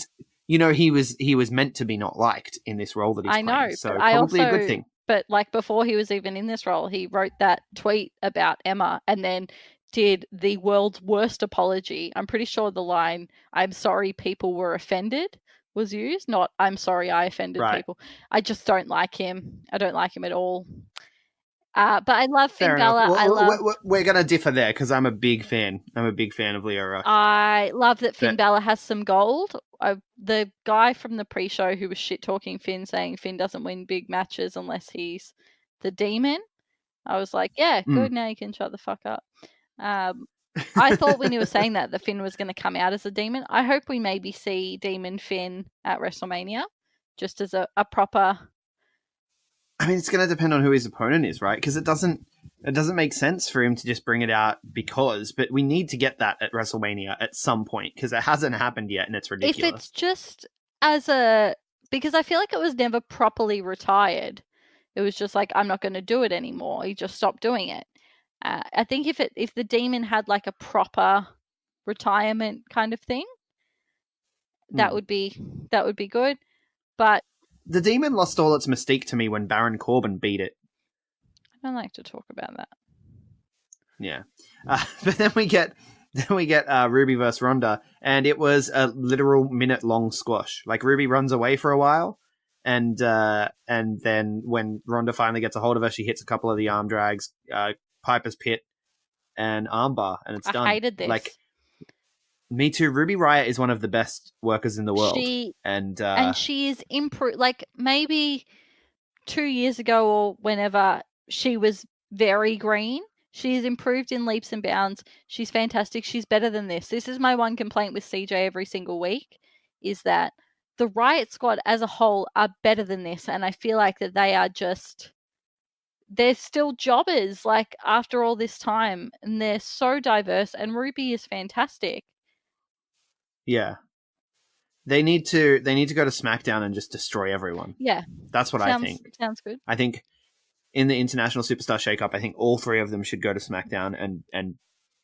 was meant to be not liked in this role that he's playing. I know, So but probably a good thing. But like before he was even in this role, he wrote that tweet about Emma and then did the world's worst apology. I'm pretty sure the line, "I'm sorry people were offended," was used, not "I'm sorry I offended people." I just don't like him. I don't like him at all. But I love Finn Balor. We're going to differ there because I'm a big fan. I'm a big fan of Lio Rush. I love that Finn Balor has some gold. The guy from the pre-show who was shit-talking Finn, saying Finn doesn't win big matches unless he's the Demon. I was like, yeah, good, now you can shut the fuck up. I thought when he was saying that Finn was going to come out as a Demon. I hope we maybe see Demon Finn at WrestleMania, just as a proper... I mean, it's going to depend on who his opponent is, right? Because it doesn't It doesn't make sense for him to just bring it out but we need to get that at WrestleMania at some point because it hasn't happened yet and it's ridiculous. If it's just because I feel like it was never properly retired. It was just like, I'm not going to do it anymore. He just stopped doing it. I think if the Demon had like a proper retirement kind of thing, that would be good. But the Demon lost all its mystique to me when Baron Corbin beat it. I don't like to talk about that. Yeah, but then we get Ruby versus Ronda, and it was a literal minute-long squash. Like Ruby runs away for a while, and then when Ronda finally gets a hold of her, she hits a couple of the arm drags, Piper's Pit, and armbar, and it's done. I hated this. Like, me too. Ruby Riott is one of the best workers in the world, and she is improved. Like maybe 2 years ago or whenever, she was very green. She's improved in leaps and bounds. She's fantastic. She's better than this. This is my one complaint with C-Jaii every single week, is that the Riot Squad as a whole are better than this, and I feel like that they're still jobbers, like, after all this time, and they're so diverse, and Ruby is fantastic. Yeah. They need to go to SmackDown and just destroy everyone. Yeah. That's what I think. Sounds good. I think in the International Superstar Shakeup, I think all three of them should go to SmackDown and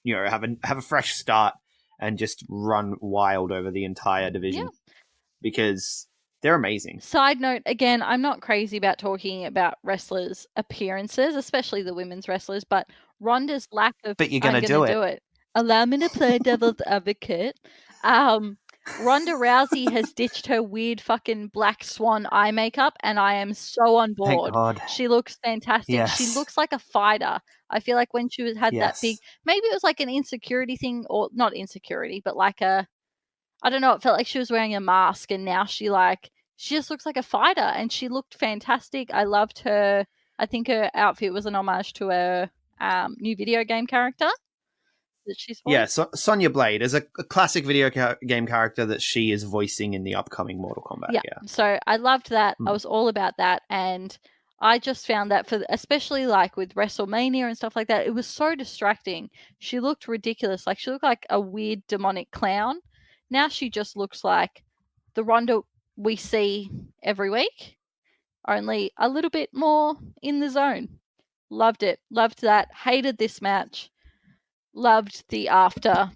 you know, have a fresh start and just run wild over the entire division. Yeah. Because they're amazing. Side note, again, I'm not crazy about talking about wrestlers' appearances, especially the women's wrestlers, but Ronda's lack of... But you're going to do it. Allow me to play devil's advocate. Ronda Rousey has ditched her weird fucking black swan eye makeup, and I am so on board. Thank God. She looks fantastic. Yes. She looks like a fighter. I feel like when she had that big... Maybe it was like an insecurity thing, or not insecurity, but like a... I don't know, it felt like she was wearing a mask, and now she just looks like a fighter, and she looked fantastic. I loved her. I think her outfit was an homage to her new video game character that she's voiced. Yeah, Sonya Blade is a classic video game character that she is voicing in the upcoming Mortal Kombat. Yeah. So I loved that. I was all about that, and I just found that especially like with WrestleMania and stuff like that, it was so distracting. She looked ridiculous. Like, she looked like a weird demonic clown. Now she just looks like the Ronda we see every week, only a little bit more in the zone. Loved it. Loved that. Hated this match. Loved the after.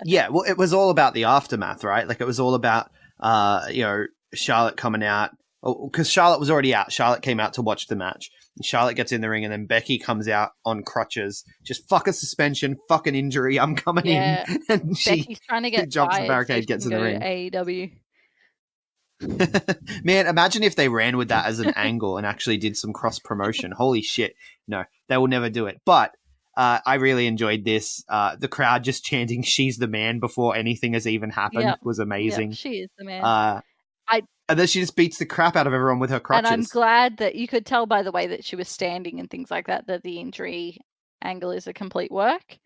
Yeah, well, it was all about the aftermath, right? Like, it was all about, Charlotte coming out. Because Charlotte was already out. Charlotte came out to watch the match. Charlotte gets in the ring, and then Becky comes out on crutches. Just fuck a suspension, fuck an injury. I'm coming in. And Becky's trying to get jumps the barricade, gets in the ring. AEW. Man, imagine if they ran with that as an angle and actually did some cross promotion. Holy shit. No, they will never do it. But I really enjoyed this. The crowd just chanting "She's the man" before anything has even happened was amazing. Yep, she is the man. And then she just beats the crap out of everyone with her crutches. And I'm glad that you could tell by the way that she was standing and things like that the injury angle is a complete work.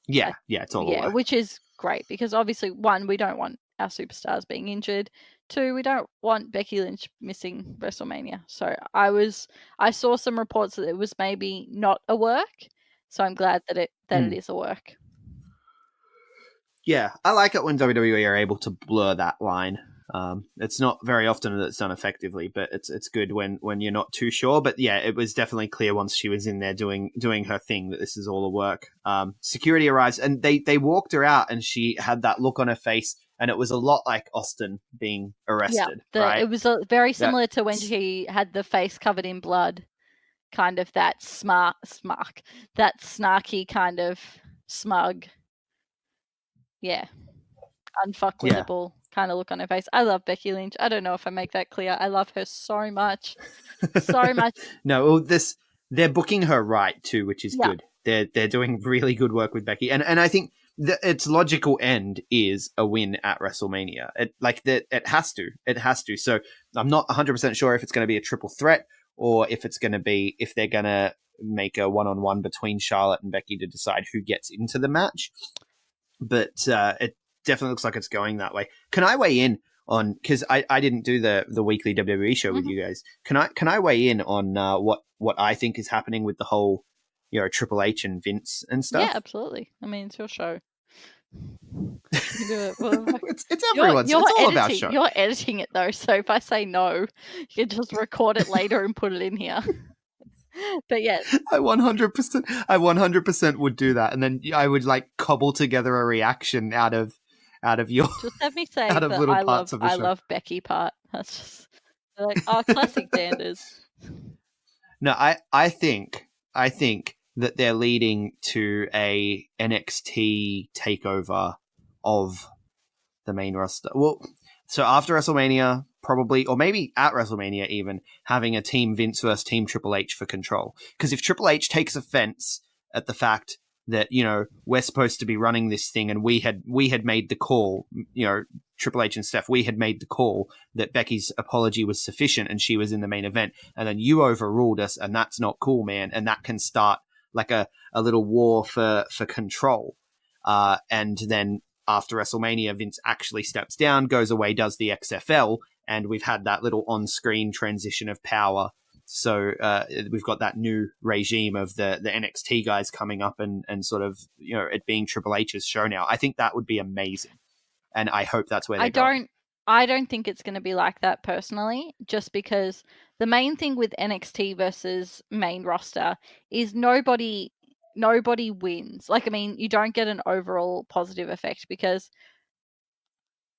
It's all a work. Which is great, because obviously, one, we don't want our superstars being injured. Two, we don't want Becky Lynch missing WrestleMania. So I saw some reports that it was maybe not a work. So I'm glad that it is a work. Yeah, I like it when WWE are able to blur that line. It's not very often that it's done effectively, but it's good when you're not too sure. But yeah, it was definitely clear once she was in there doing her thing that this is all a work. Security arrives, and they walked her out, and she had that look on her face, and it was a lot like Austin being arrested. Right? It was very similar to when she had the face covered in blood, kind of that that snarky kind of smug, unfuckwinnable kind of look on her face. I love Becky Lynch. I don't know if I make that clear. I love her so much. So much. No, they're booking her right too, which is good. They're doing really good work with Becky. And I think its logical end is a win at WrestleMania. It has to. So I'm not 100% sure if it's going to be a triple threat or if they're going to make a one-on-one between Charlotte and Becky to decide who gets into the match. But it definitely looks like it's going that way. Can I weigh in on, because I didn't do the weekly WWE show with you guys. Can I weigh in on what I think is happening with the whole, Triple H and Vince and stuff? Yeah, absolutely. I mean, it's your show. You do it. Well, it's everyone's. It's all of our show. You're editing it though, so if I say no, you can just record it later and put it in here. But yeah, I 100% would do that, and then I would like cobble together a reaction out of your. Just have me say out of that little I parts love of the show. love Becky part. That's just like, oh, classic Danders. No, I think that they're leading to a NXT takeover of the main roster. Well, so after WrestleMania, probably, or maybe at WrestleMania even, having a Team Vince versus Team Triple H for control. Because if Triple H takes offense at the fact that, we're supposed to be running this thing and we had made the call, Triple H and Steph, we had made the call that Becky's apology was sufficient and she was in the main event, and then you overruled us, and that's not cool, man. And that can start like a little war for control. And then after WrestleMania, Vince actually steps down, goes away, does the XFL, and we've had that little on-screen transition of power. So we've got that new regime of the NXT guys coming up and sort of, it being Triple H's show now. I think that would be amazing. And I hope that's where they go. I don't think it's going to be like that personally, just because the main thing with NXT versus main roster is nobody wins. Like, I mean, you don't get an overall positive effect because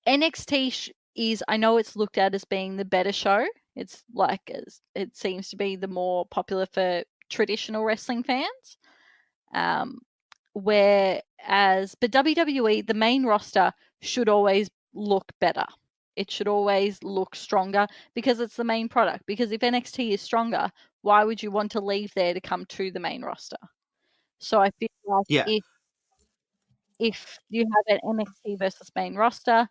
NXT is, I know it's looked at as being the better show. It's like, it seems to be the more popular for traditional wrestling fans. But WWE, the main roster should always look better. It should always look stronger because it's the main product. Because if NXT is stronger, why would you want to leave there to come to the main roster? So I feel like if you have an NXT versus main roster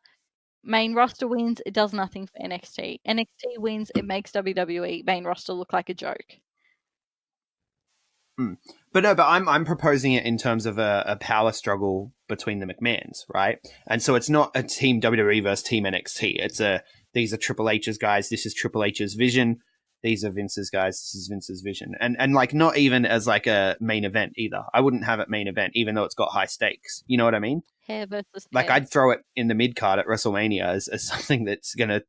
wins, it does nothing for NXT. NXT wins, it makes WWE main roster look like a joke. But I'm proposing it in terms of a power struggle between the McMahons, right? And so it's not a Team WWE versus Team NXT. These are Triple H's guys. This is Triple H's vision. These are Vince's guys. This is Vince's vision. And like not even as like a main event either. I wouldn't have it main event, even though it's got high stakes. You know what I mean? Hair versus like hair. I'd throw it in the mid card at WrestleMania as something that's going to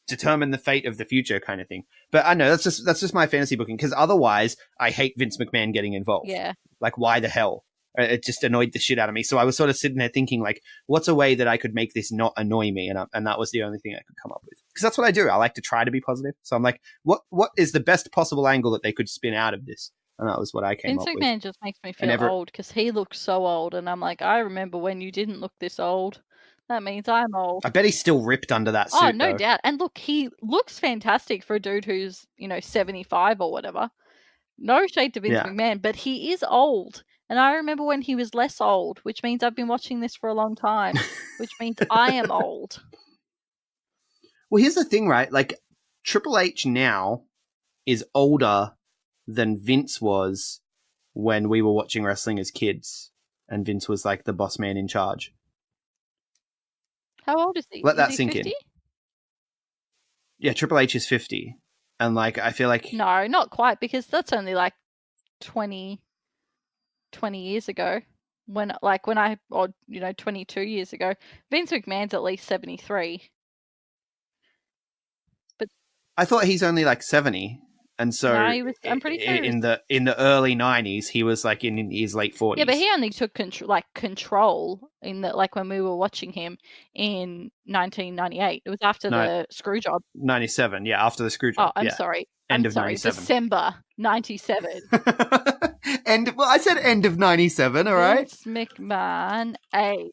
determine the fate of the future kind of thing. But I know that's just my fantasy booking, because otherwise I hate Vince McMahon getting involved. Yeah. Like, why the hell? It just annoyed the shit out of me. So I was sort of sitting there thinking, like, what's a way that I could make this not annoy me? And that was the only thing I could come up with. Because that's what I do. I like to try to be positive. So I'm like, what is the best possible angle that they could spin out of this? And that was what I came up with. Vince McMahon just makes me feel old because he looks so old. And I'm like, I remember when you didn't look this old. That means I'm old. I bet he's still ripped under that suit. Oh, no though. doubt. And look, he looks fantastic for a dude who's, 75 or whatever. No shade to Vince McMahon, but he is old. And I remember when he was less old, which means I've been watching this for a long time, which means I am old. Well, here's the thing, right? Like, Triple H now is older than Vince was when we were watching wrestling as kids, and Vince was like the boss man in charge. How old is he? Let that sink in. Yeah, Triple H is 50. And like, I feel like... No, not quite, because that's only like 20 years ago. When 22 years ago. Vince McMahon's at least 73. But I thought he's only like 70. And so no, I'm pretty sure in the early 90s, he was like in his late 40s. Yeah, but he only took control in when we were watching him in 1998. It was after the screw job. 97, yeah, after the screw job. Oh, I'm sorry. End of 97. December 97. I said end of 97, all right? Vince McMahon age.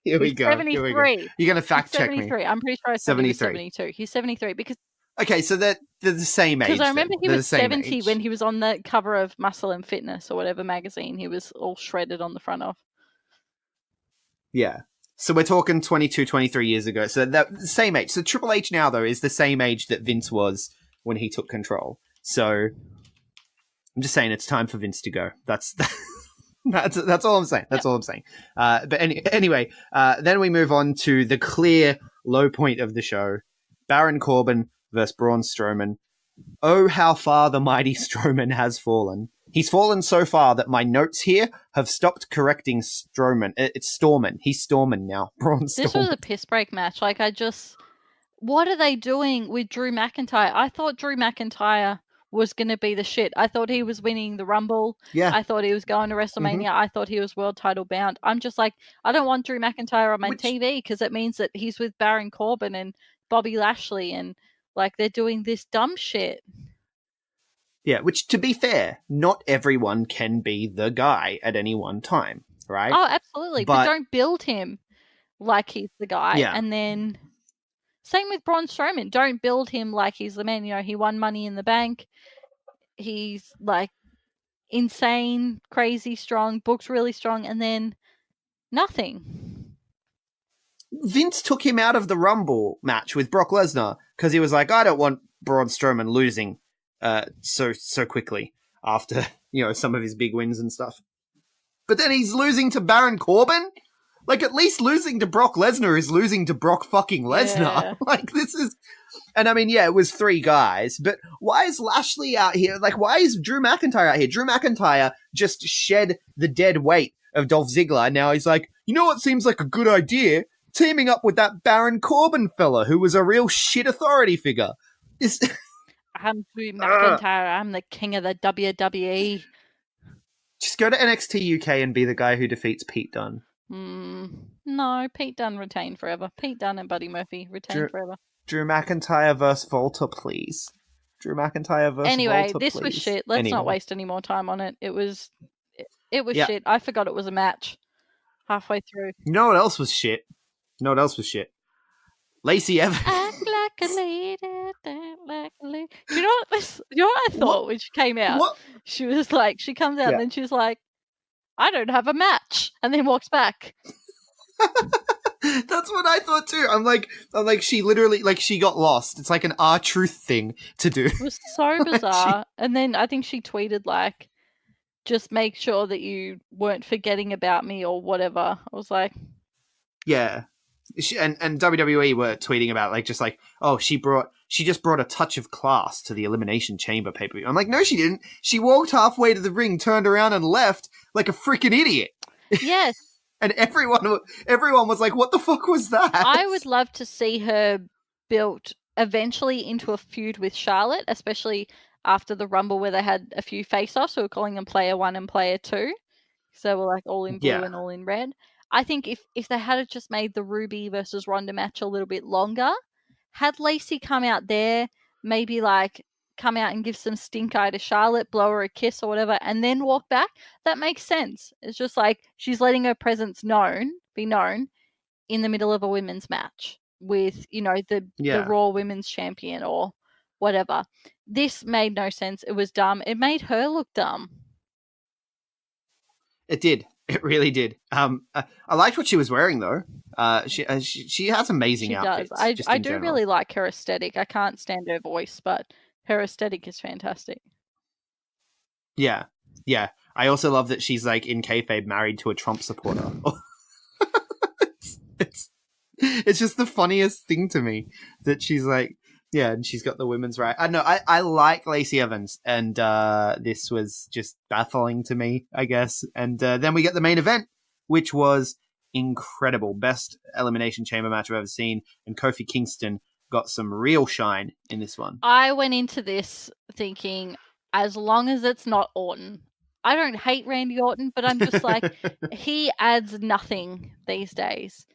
Here we go. 73. You're going to fact check me. 73. I'm pretty sure I said he was 72. He's 73 because... Okay, so they're the same age. Because I remember he they're was 70 when he was on the cover of Muscle and Fitness or whatever magazine he was all shredded on the front of. Yeah. So we're talking 22, 23 years ago. So the same age. So Triple H now, though, is the same age that Vince was when he took control. So I'm just saying it's time for Vince to go. That's all I'm saying. That's all I'm saying. But anyway, then we move on to the clear low point of the show. Baron Corbin versus Braun Strowman. Oh, how far the mighty Strowman has fallen. He's fallen so far that my notes here have stopped correcting Strowman. It's Storman. He's Storman now. Braun Strowman. This was a piss break match. Like, what are they doing with Drew McIntyre? I thought Drew McIntyre was going to be the shit. I thought he was winning the Rumble. Yeah. I thought he was going to WrestleMania. I thought he was world title bound. I'm just like, I don't want Drew McIntyre on my TV because it means that he's with Baron Corbin and Bobby Lashley and like they're doing this dumb shit. Yeah, which to be fair, not everyone can be the guy at any one time, right? Oh, absolutely. But don't build him like he's the guy. Yeah. And then same with Braun Strowman. Don't build him like he's the man. You know, he won Money in the Bank. He's like insane, crazy strong, booked really strong, and then nothing. Vince took him out of the Rumble match with Brock Lesnar because he was like, I don't want Braun Strowman losing so quickly after, you know, some of his big wins and stuff. But then he's losing to Baron Corbin? Like, at least losing to Brock Lesnar is losing to Brock fucking Lesnar. Yeah. Like, this is... And I mean, yeah, it was 3 guys, but why is Lashley out here? Like, why is Drew McIntyre out here? Drew McIntyre just shed the dead weight of Dolph Ziggler, and now he's like, you know what seems like a good idea? Teaming up with that Baron Corbin fella who was a real shit authority figure. I'm Drew McIntyre. I'm the king of the WWE. Just go to NXT UK and be the guy who defeats Pete Dunne. No, Pete Dunne retained forever. Pete Dunne and Buddy Murphy retained forever. Drew McIntyre versus Volta, please. Drew McIntyre versus Anyway, Volta, this please. was shit. Let's not waste any more time on it. It was Yeah. shit. I forgot it was a match halfway through. You know what else was shit? Lacey Evans. Act like a lady, act like a lady. Do you know what I thought when she came out? What? She was like, she comes out and then she's like, I don't have a match, and then walks back. That's what I thought too. I'm like, she literally, like, she got lost. It's like an R-Truth thing to do. It was so bizarre. And then I think she tweeted like, just make sure that you weren't forgetting about me or whatever. I was like, yeah. And WWE were tweeting about like, just like, oh, she just brought a touch of class to the Elimination Chamber pay-per-view. I'm like, no, she didn't. She walked halfway to the ring, turned around and left like a freaking idiot. yes. And everyone was like, what the fuck was that? I would love to see her built eventually into a feud with Charlotte, especially after the Rumble where they had a few face-offs. So we're calling them Player 1 and Player 2. So we're like all in blue and all in red. I think if they had just made the Ruby versus Ronda match a little bit longer, had Lacey come out there, maybe like come out and give some stink eye to Charlotte, blow her a kiss or whatever, and then walk back, that makes sense. It's just like she's letting her presence be known in the middle of a women's match with, you know, the Raw Women's Champion or whatever. This made no sense. It was dumb. It made her look dumb. It did. It really did. I liked what she was wearing though. She has amazing outfits. I do really like her aesthetic. I can't stand her voice, but her aesthetic is fantastic. Yeah. I also love that she's like in kayfabe married to a Trump supporter. it's just the funniest thing to me that she's like, yeah, and she's got the women's right. I know. I like Lacey Evans, and this was just baffling to me, I guess. And then we get the main event, which was incredible. Best Elimination Chamber match I've ever seen, and Kofi Kingston got some real shine in this one. I went into this thinking, as long as it's not Orton. I don't hate Randy Orton, but I'm just like, he adds nothing these days.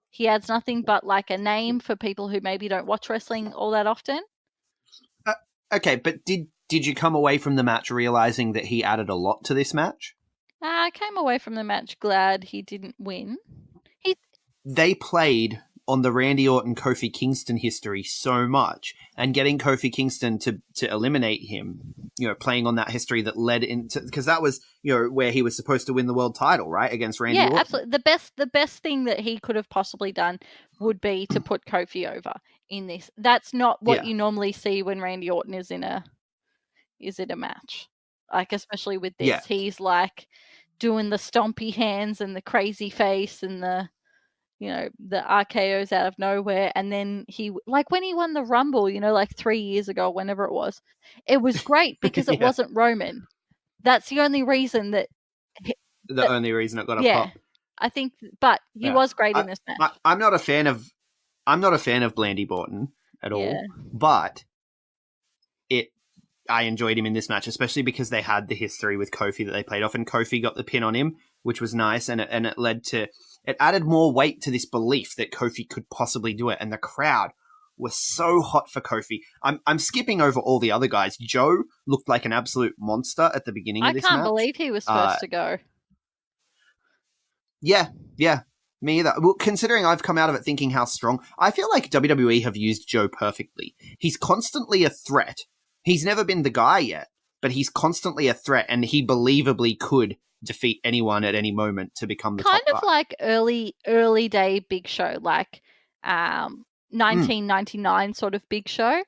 He adds nothing but like a name for people who maybe don't watch wrestling all that often. Okay, but did you come away from the match realizing that he added a lot to this match? I came away from the match glad he didn't win. They played on the Randy Orton Kofi Kingston history so much, and getting Kofi Kingston to eliminate him, you know, playing on that history that led into, because that was, you know, where he was supposed to win the world title, right, against Randy Orton. Yeah, absolutely. The best thing that he could have possibly done would be to put Kofi over in this. That's not what you normally see when Randy Orton is in a match. Like, especially with this, he's like doing the stompy hands and the crazy face and the, the RKOs out of nowhere. And then when he won the Rumble, like 3 years ago, whenever it was great because it Yeah. wasn't Roman. That's the only reason that. Only reason it got a Yeah, pop. I think, but he was great in this match. I'm not a fan of Blandy Borton at all, but I enjoyed him in this match, especially because they had the history with Kofi that they played off, and Kofi got the pin on him, which was nice, and it added more weight to this belief that Kofi could possibly do it, and the crowd was so hot for Kofi. I'm skipping over all the other guys. Joe looked like an absolute monster at the beginning of this match. I can't believe he was first to go. Yeah, me either. Well, considering I've come out of it thinking how strong, I feel like WWE have used Joe perfectly. He's constantly a threat. He's never been the guy yet, but he's constantly a threat, and he believably could defeat anyone at any moment to become the top guy. Kind of like early day Big Show, like 1999 sort of Big Show.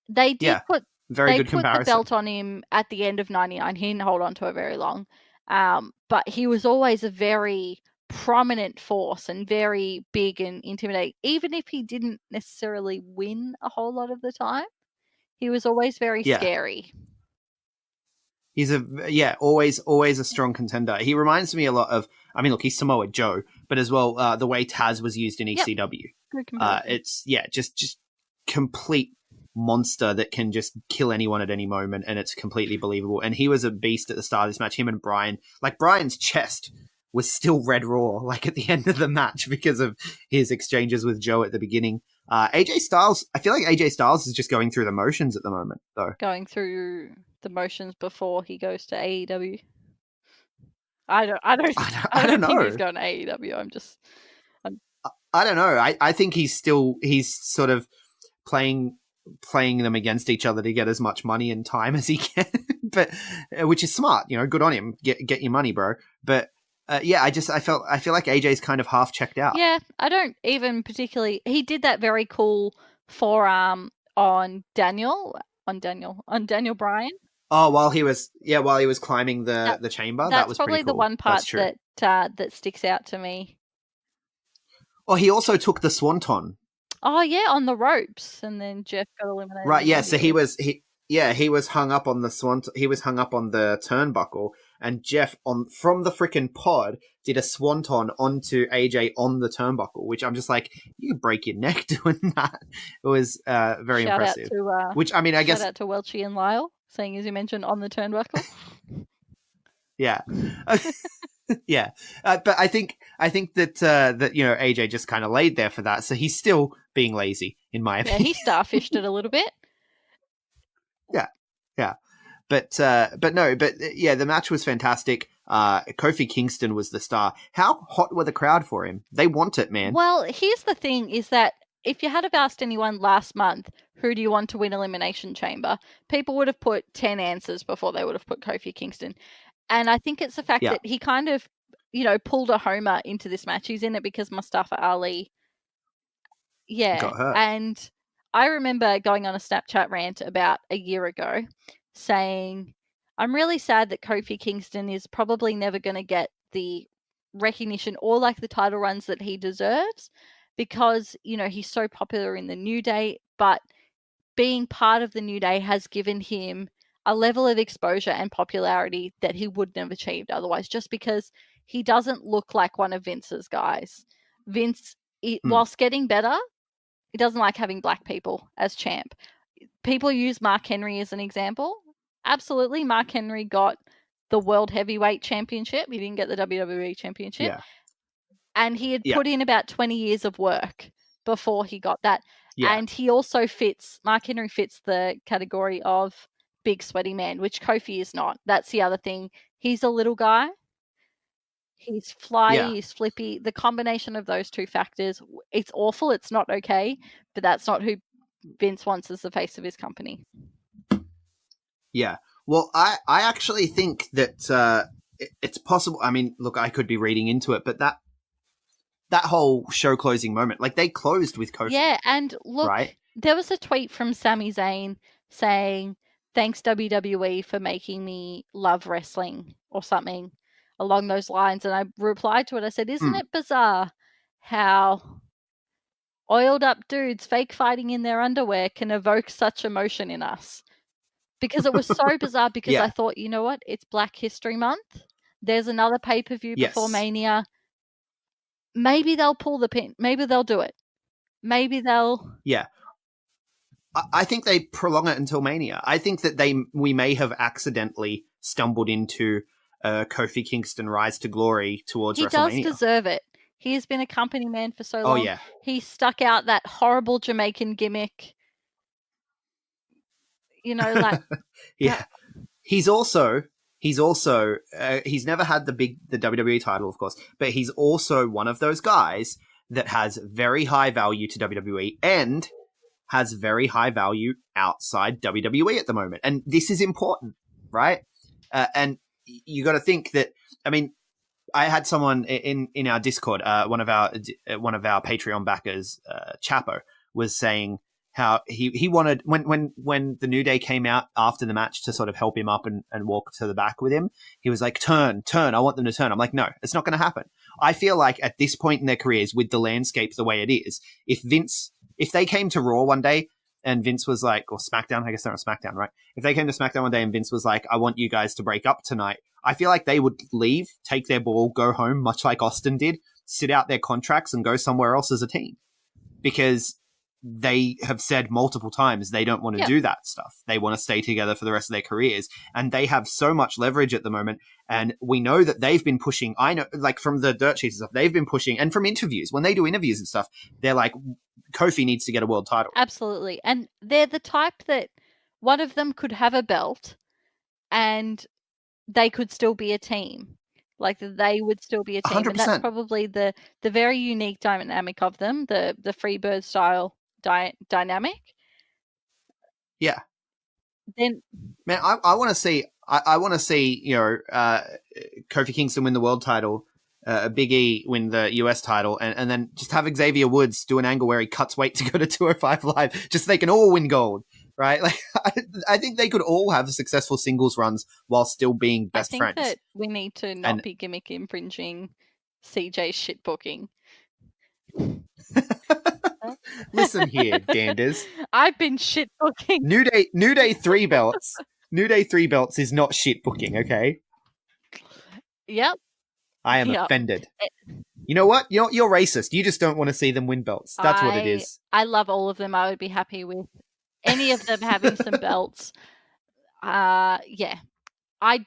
They did put the belt on him at the end of 99. He didn't hold on to it very long. But he was always a very prominent force and very big and intimidating. Even if he didn't necessarily win a whole lot of the time, he was always very scary. He's always a strong contender. He reminds me a lot of, he's Samoa Joe, but as well, the way Taz was used in ECW. Good comparison. It's just complete monster that can just kill anyone at any moment, and it's completely believable. And he was a beast at the start of this match. Him and Brian, like Brian's chest was still red raw, like at the end of the match because of his exchanges with Joe at the beginning. AJ Styles, I feel like AJ Styles is just going through the motions at the moment, though. Going through the motions before he goes to AEW. I don't know. Think he's going to AEW. I don't know. I think he's sort of playing them against each other to get as much money and time as he can, but which is smart, good on him. Get your money, bro. But I feel like AJ's kind of half checked out. Yeah, I don't even particularly. He did that very cool forearm on Daniel Bryan. Oh, while he was climbing the chamber. That was probably pretty cool. The one part that sticks out to me. Oh, he also took the swanton. Oh yeah, on the ropes, and then Jeff got eliminated. Right, yeah. So he was hung up on the swanton. He was hung up on the turnbuckle, and Jeff from the frickin' pod did a swanton onto AJ on the turnbuckle, which I'm just like, you could break your neck doing that. It was very impressive. Shout out to Welchie and Lyle, saying as you mentioned on the turnbuckle. Yeah. Yeah, but I think that AJ just kind of laid there for that, so he's still being lazy, in my opinion. Yeah, he starfished it a little bit. Yeah, but the match was fantastic. Kofi Kingston was the star. How hot were the crowd for him? They want it, man. Well, here's the thing: is that if you had have asked anyone last month, who do you want to win Elimination Chamber, people would have put 10 answers before they would have put Kofi Kingston. And I think it's the fact that he kind of, pulled a homer into this match. He's in it because Mustafa Ali. Yeah. Got hurt. And I remember going on a Snapchat rant about a year ago saying, I'm really sad that Kofi Kingston is probably never going to get the recognition or like the title runs that he deserves because, he's so popular in the New Day, but being part of the New Day has given him a level of exposure and popularity that he wouldn't have achieved otherwise, just because he doesn't look like one of Vince's guys. Vince, whilst getting better, he doesn't like having black people as champ. People use Mark Henry as an example. Absolutely, Mark Henry got the World Heavyweight Championship. He didn't get the WWE Championship. Yeah. And he had put in about 20 years of work before he got that. Yeah. And he also Mark Henry fits the category of big sweaty man, which Kofi is not. That's the other thing. He's a little guy. He's flyy, he's flippy. The combination of those two factors, it's awful. It's not okay, but that's not who Vince wants as the face of his company. Yeah. Well, I actually think that it's possible. I mean, look, I could be reading into it, but that whole show closing moment, like they closed with Kofi. Yeah, and look, there was a tweet from Sami Zayn saying, thanks WWE for making me love wrestling or something along those lines. And I replied to it. I said, isn't it bizarre how oiled up dudes fake fighting in their underwear can evoke such emotion in us. Because it was so bizarre, because Yeah. I thought, you know what? It's Black History Month. There's another pay-per-view before Yes. Mania. Maybe they'll pull the pin. Maybe they'll do it. Maybe they'll... Yeah. I think they prolong it until Mania. I think that we may have accidentally stumbled into Kofi Kingston rise to glory towards WrestleMania. He does deserve it. He's been a company man for so long. Oh, yeah. He stuck out that horrible Jamaican gimmick. You know, like... Yeah. He's also he's never had the WWE title, of course, but he's also one of those guys that has very high value to WWE and has very high value outside WWE at the moment. And this is important, right? And you got to think that, I mean, I had someone in our Discord, one of our Patreon backers, Chapo, was saying how he wanted, when the New Day came out after the match to sort of help him up and walk to the back with him, he was like, turn, I want them to turn. I'm like, no, it's not going to happen. I feel like at this point in their careers, with the landscape the way it is, if they came to Raw one day and Vince was like, or SmackDown, I guess they're on SmackDown, right? If they came to SmackDown one day and Vince was like, I want you guys to break up tonight, I feel like they would leave, take their ball, go home, much like Austin did, sit out their contracts and go somewhere else as a team. Because they have said multiple times they don't want to do that stuff. They want to stay together for the rest of their careers. And they have so much leverage at the moment. And we know that they've been pushing, I know, like from the dirt sheets and stuff, they've been pushing, and from interviews, when they do interviews and stuff, they're like, Kofi needs to get a world title. Absolutely. And they're the type that one of them could have a belt and they could still be a team. Like, they would still be a team. 100%. And that's probably the very unique dynamic of them, the Freebird style dynamic. Yeah. Then, man, I want to see. I want to see, you know, Kofi Kingston win the world title, Big E win the US title, and then just have Xavier Woods do an angle where he cuts weight to go to 205 Live, just so they can all win gold, right? Like, I think they could all have successful singles runs while still being best friends. I think that we need to not be gimmick infringing C-Jaii shit booking. Listen here, Danders. I've been shit booking. New Day 3 belts. New Day 3 belts is not shit booking, okay? Yep. I am offended. You know what? You're racist. You just don't want to see them win belts. That's what it is. I love all of them. I would be happy with any of them having some belts. Yeah. I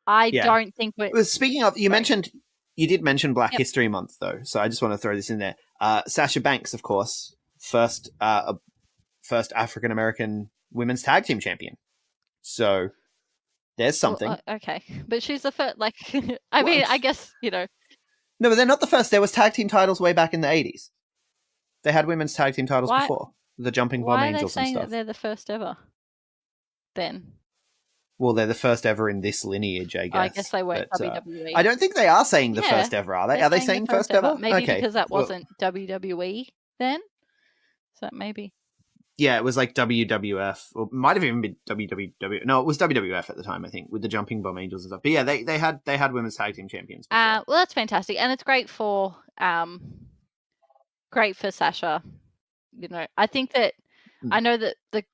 don't think we're... Well, speaking of, you did mention Black History Month, though, so I just want to throw this in there. Sasha Banks, of course, first African-American women's tag team champion. So there's something. Well, okay. But she's the first, like, I guess, you know. No, but they're not the first. There was tag team titles way back in the 80s. They had women's tag team titles before. The Jumping Bomb Angels and stuff. Why are they saying that they're the first ever, then? Well, they're the first ever in this lineage, I guess. I guess they weren't WWE. I don't think they are saying the first ever, are they? Are they saying first ever? Maybe because that wasn't WWE then. So maybe. Yeah, it was like WWF, or might have even been WWW. No, it was WWF at the time, I think, with the Jumping Bomb Angels and stuff. But yeah, they had women's tag team champions. Well, that's fantastic, and it's great for Sasha. You know, I think that I know that the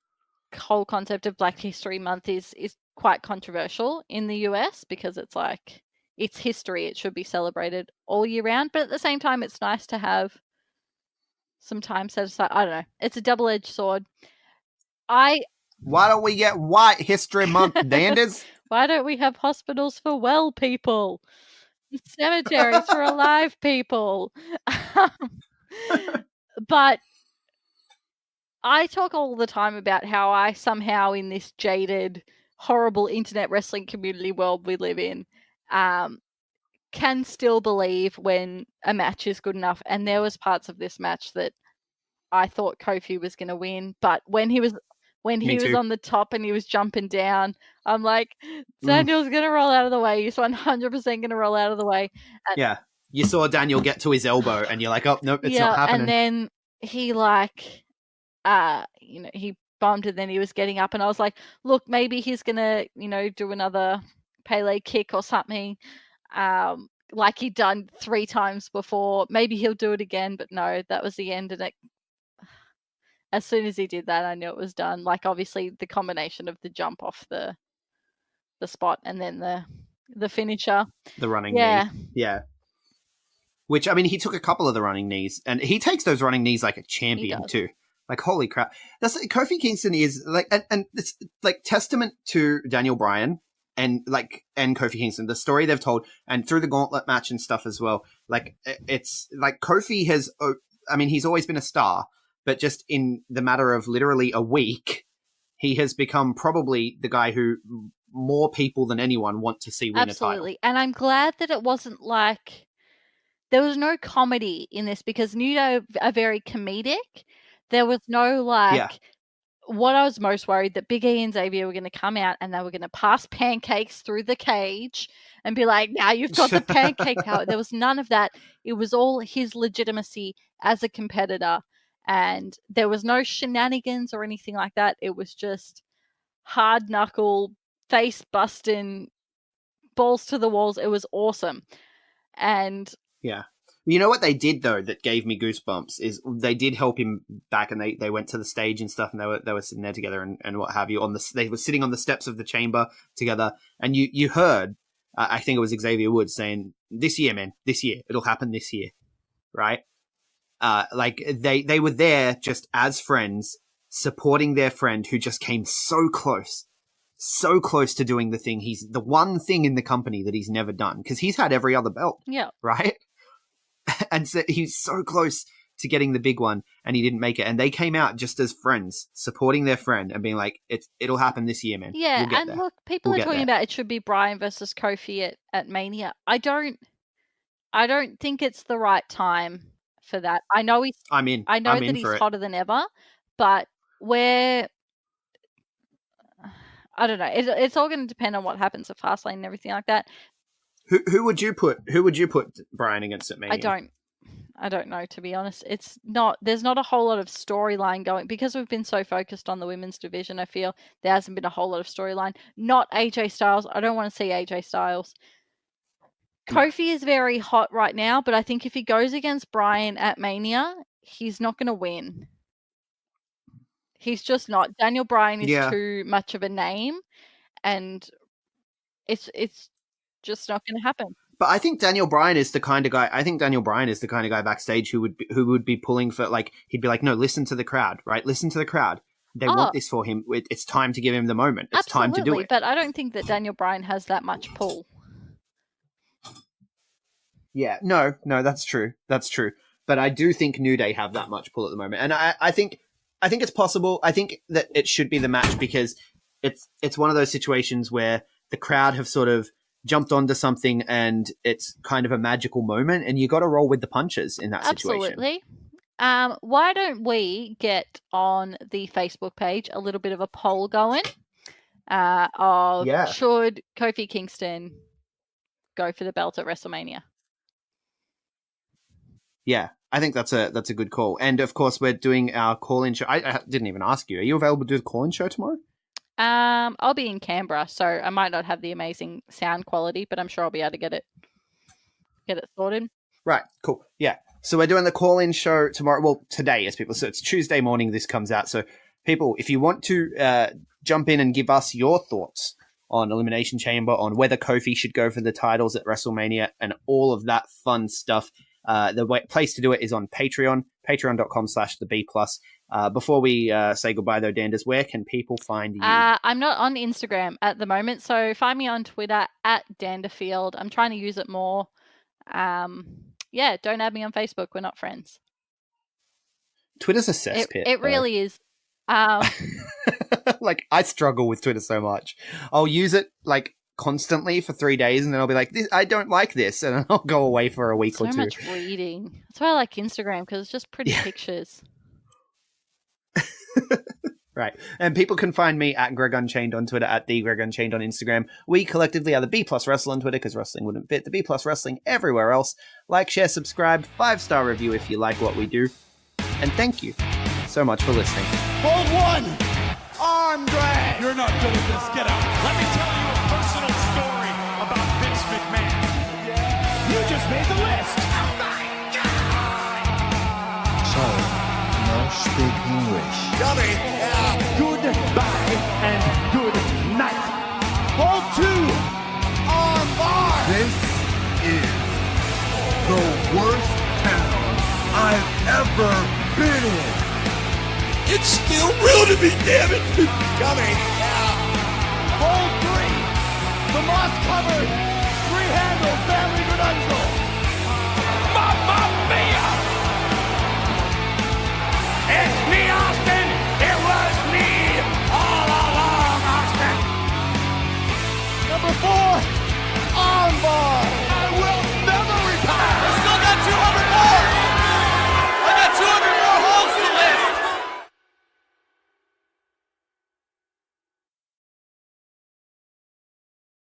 whole concept of Black History Month is quite controversial in the US because it's like, it's history. It should be celebrated all year round. But at the same time, it's nice to have some time set aside. I don't know. It's a double-edged sword. Why don't we get White History Month, Danders? Why don't we have hospitals for well people? Cemeteries for alive people? But I talk all the time about how I somehow, in this jaded, horrible internet wrestling community world we live in, can still believe when a match is good enough. And there was parts of this match that I thought Kofi was going to win, but when he was on the top and he was jumping down, I'm like, Daniel's going to roll out of the way. He's 100% going to roll out of the way. And yeah, you saw Daniel get to his elbow, and you're like, oh nope, it's not happening. And then he he bumped, and then he was getting up, and I was like, look, maybe he's gonna, do another Pele kick or something. like he'd done 3 times before. Maybe he'll do it again, but no, that was the end. And as soon as he did that, I knew it was done. Like, obviously, the combination of the jump off the spot and then the finisher. The running knee. Yeah. Which, I mean, he took a couple of the running knees, and he takes those running knees like a champion too. Like, holy crap. Kofi Kingston is like, and it's like testament to Daniel Bryan and Kofi Kingston, the story they've told, and through the gauntlet match and stuff as well. Like, it's like Kofi has, I mean, he's always been a star, but just in the matter of literally a week, he has become probably the guy who more people than anyone want to see win a title. Absolutely. And I'm glad that it wasn't like, there was no comedy in this, because New Day are very comedic. There was no what I was most worried that Big E and Xavier were going to come out and they were going to pass pancakes through the cage and be like, now you've got the pancake power. There was none of that. It was all his legitimacy as a competitor, and there was no shenanigans or anything like that. It was just hard knuckle, face busting, balls to the walls. It was awesome. And yeah. You know what they did, though, that gave me goosebumps is they did help him back, and they went to the stage and stuff, and they were sitting there together and what have you. They were sitting on the steps of the chamber together, and you heard, I think it was Xavier Woods saying, "This year, man, this year, it'll happen this year," right? Like they were there just as friends, supporting their friend who just came so close to doing the one thing in the company that he's never done, because he's had every other belt, right? And so he's so close to getting the big one, and he didn't make it. And they came out just as friends, supporting their friend and being like, "It'll happen this year, man." Yeah, we'll and look, people are talking about it should be Bryan versus Kofi at Mania. I don't think it's the right time for that. I know he's hotter than ever, but I don't know. It's all going to depend on what happens at Fastlane and everything like that. Who would you put Bryan against at Mania? I don't know, to be honest. There's not a whole lot of storyline going, because we've been so focused on the women's division. I feel there hasn't been a whole lot of storyline. Not AJ Styles. I don't want to see AJ Styles. Kofi is very hot right now, but I think if he goes against Bryan at Mania, he's not going to win. He's just not. Daniel Bryan is too much of a name, and it's just not going to happen. But I think Daniel Bryan is the kind of guy. Backstage who would be pulling for, like, he'd be like, "No, listen to the crowd, right? Listen to the crowd. They want this for him. It's time to give him the moment. It's time to do it." But I don't think that Daniel Bryan has that much pull. Yeah, no, that's true. That's true. But I do think New Day have that much pull at the moment, and I think it's possible. I think that it should be the match, because it's one of those situations where the crowd have sort of jumped onto something, and it's kind of a magical moment, and you got to roll with the punches in that situation. Absolutely. Why don't we get on the Facebook page a little bit of a poll going should Kofi Kingston go for the belt at WrestleMania? Yeah, I think that's a good call. And of course, we're doing our call-in show. I didn't even ask you. Are you available to do the call-in show tomorrow? I'll be in Canberra, so I might not have the amazing sound quality, but I'm sure I'll be able to get it sorted. Right, cool. Yeah. So we're doing the call-in show tomorrow. Well, today, as people. So it's Tuesday morning this comes out. So people, if you want to jump in and give us your thoughts on Elimination Chamber, on whether Kofi should go for the titles at WrestleMania, and all of that fun stuff, the place to do it is on Patreon, patreon.com/theb+. Before we say goodbye, though, Danders, where can people find you? I'm not on Instagram at the moment, so find me on Twitter at Danderfield. I'm trying to use it more. Don't add me on Facebook. We're not friends. Twitter's a cesspit. It really is. Like, I struggle with Twitter so much. I'll use it, like, constantly for 3 days, and then I'll be like, I don't like this, and I'll go away for a week or two. So much reading. That's why I like Instagram, because it's just pretty pictures. Right. And people can find me at Greg Unchained on Twitter, at the Greg Unchained on Instagram. We collectively are the B+ Wrestling on Twitter, because wrestling wouldn't fit. The B+ Wrestling everywhere else. Like, share, subscribe, 5-star review if you like what we do. And thank you so much for listening. Hold one! Arm drag! You're not good at this. Get out. Let me tell you a personal story about Vince McMahon. You I've ever been in. It's still real to me, damn it! Coming now. Roll 3. The moss covered. 3-handle family Granunzo.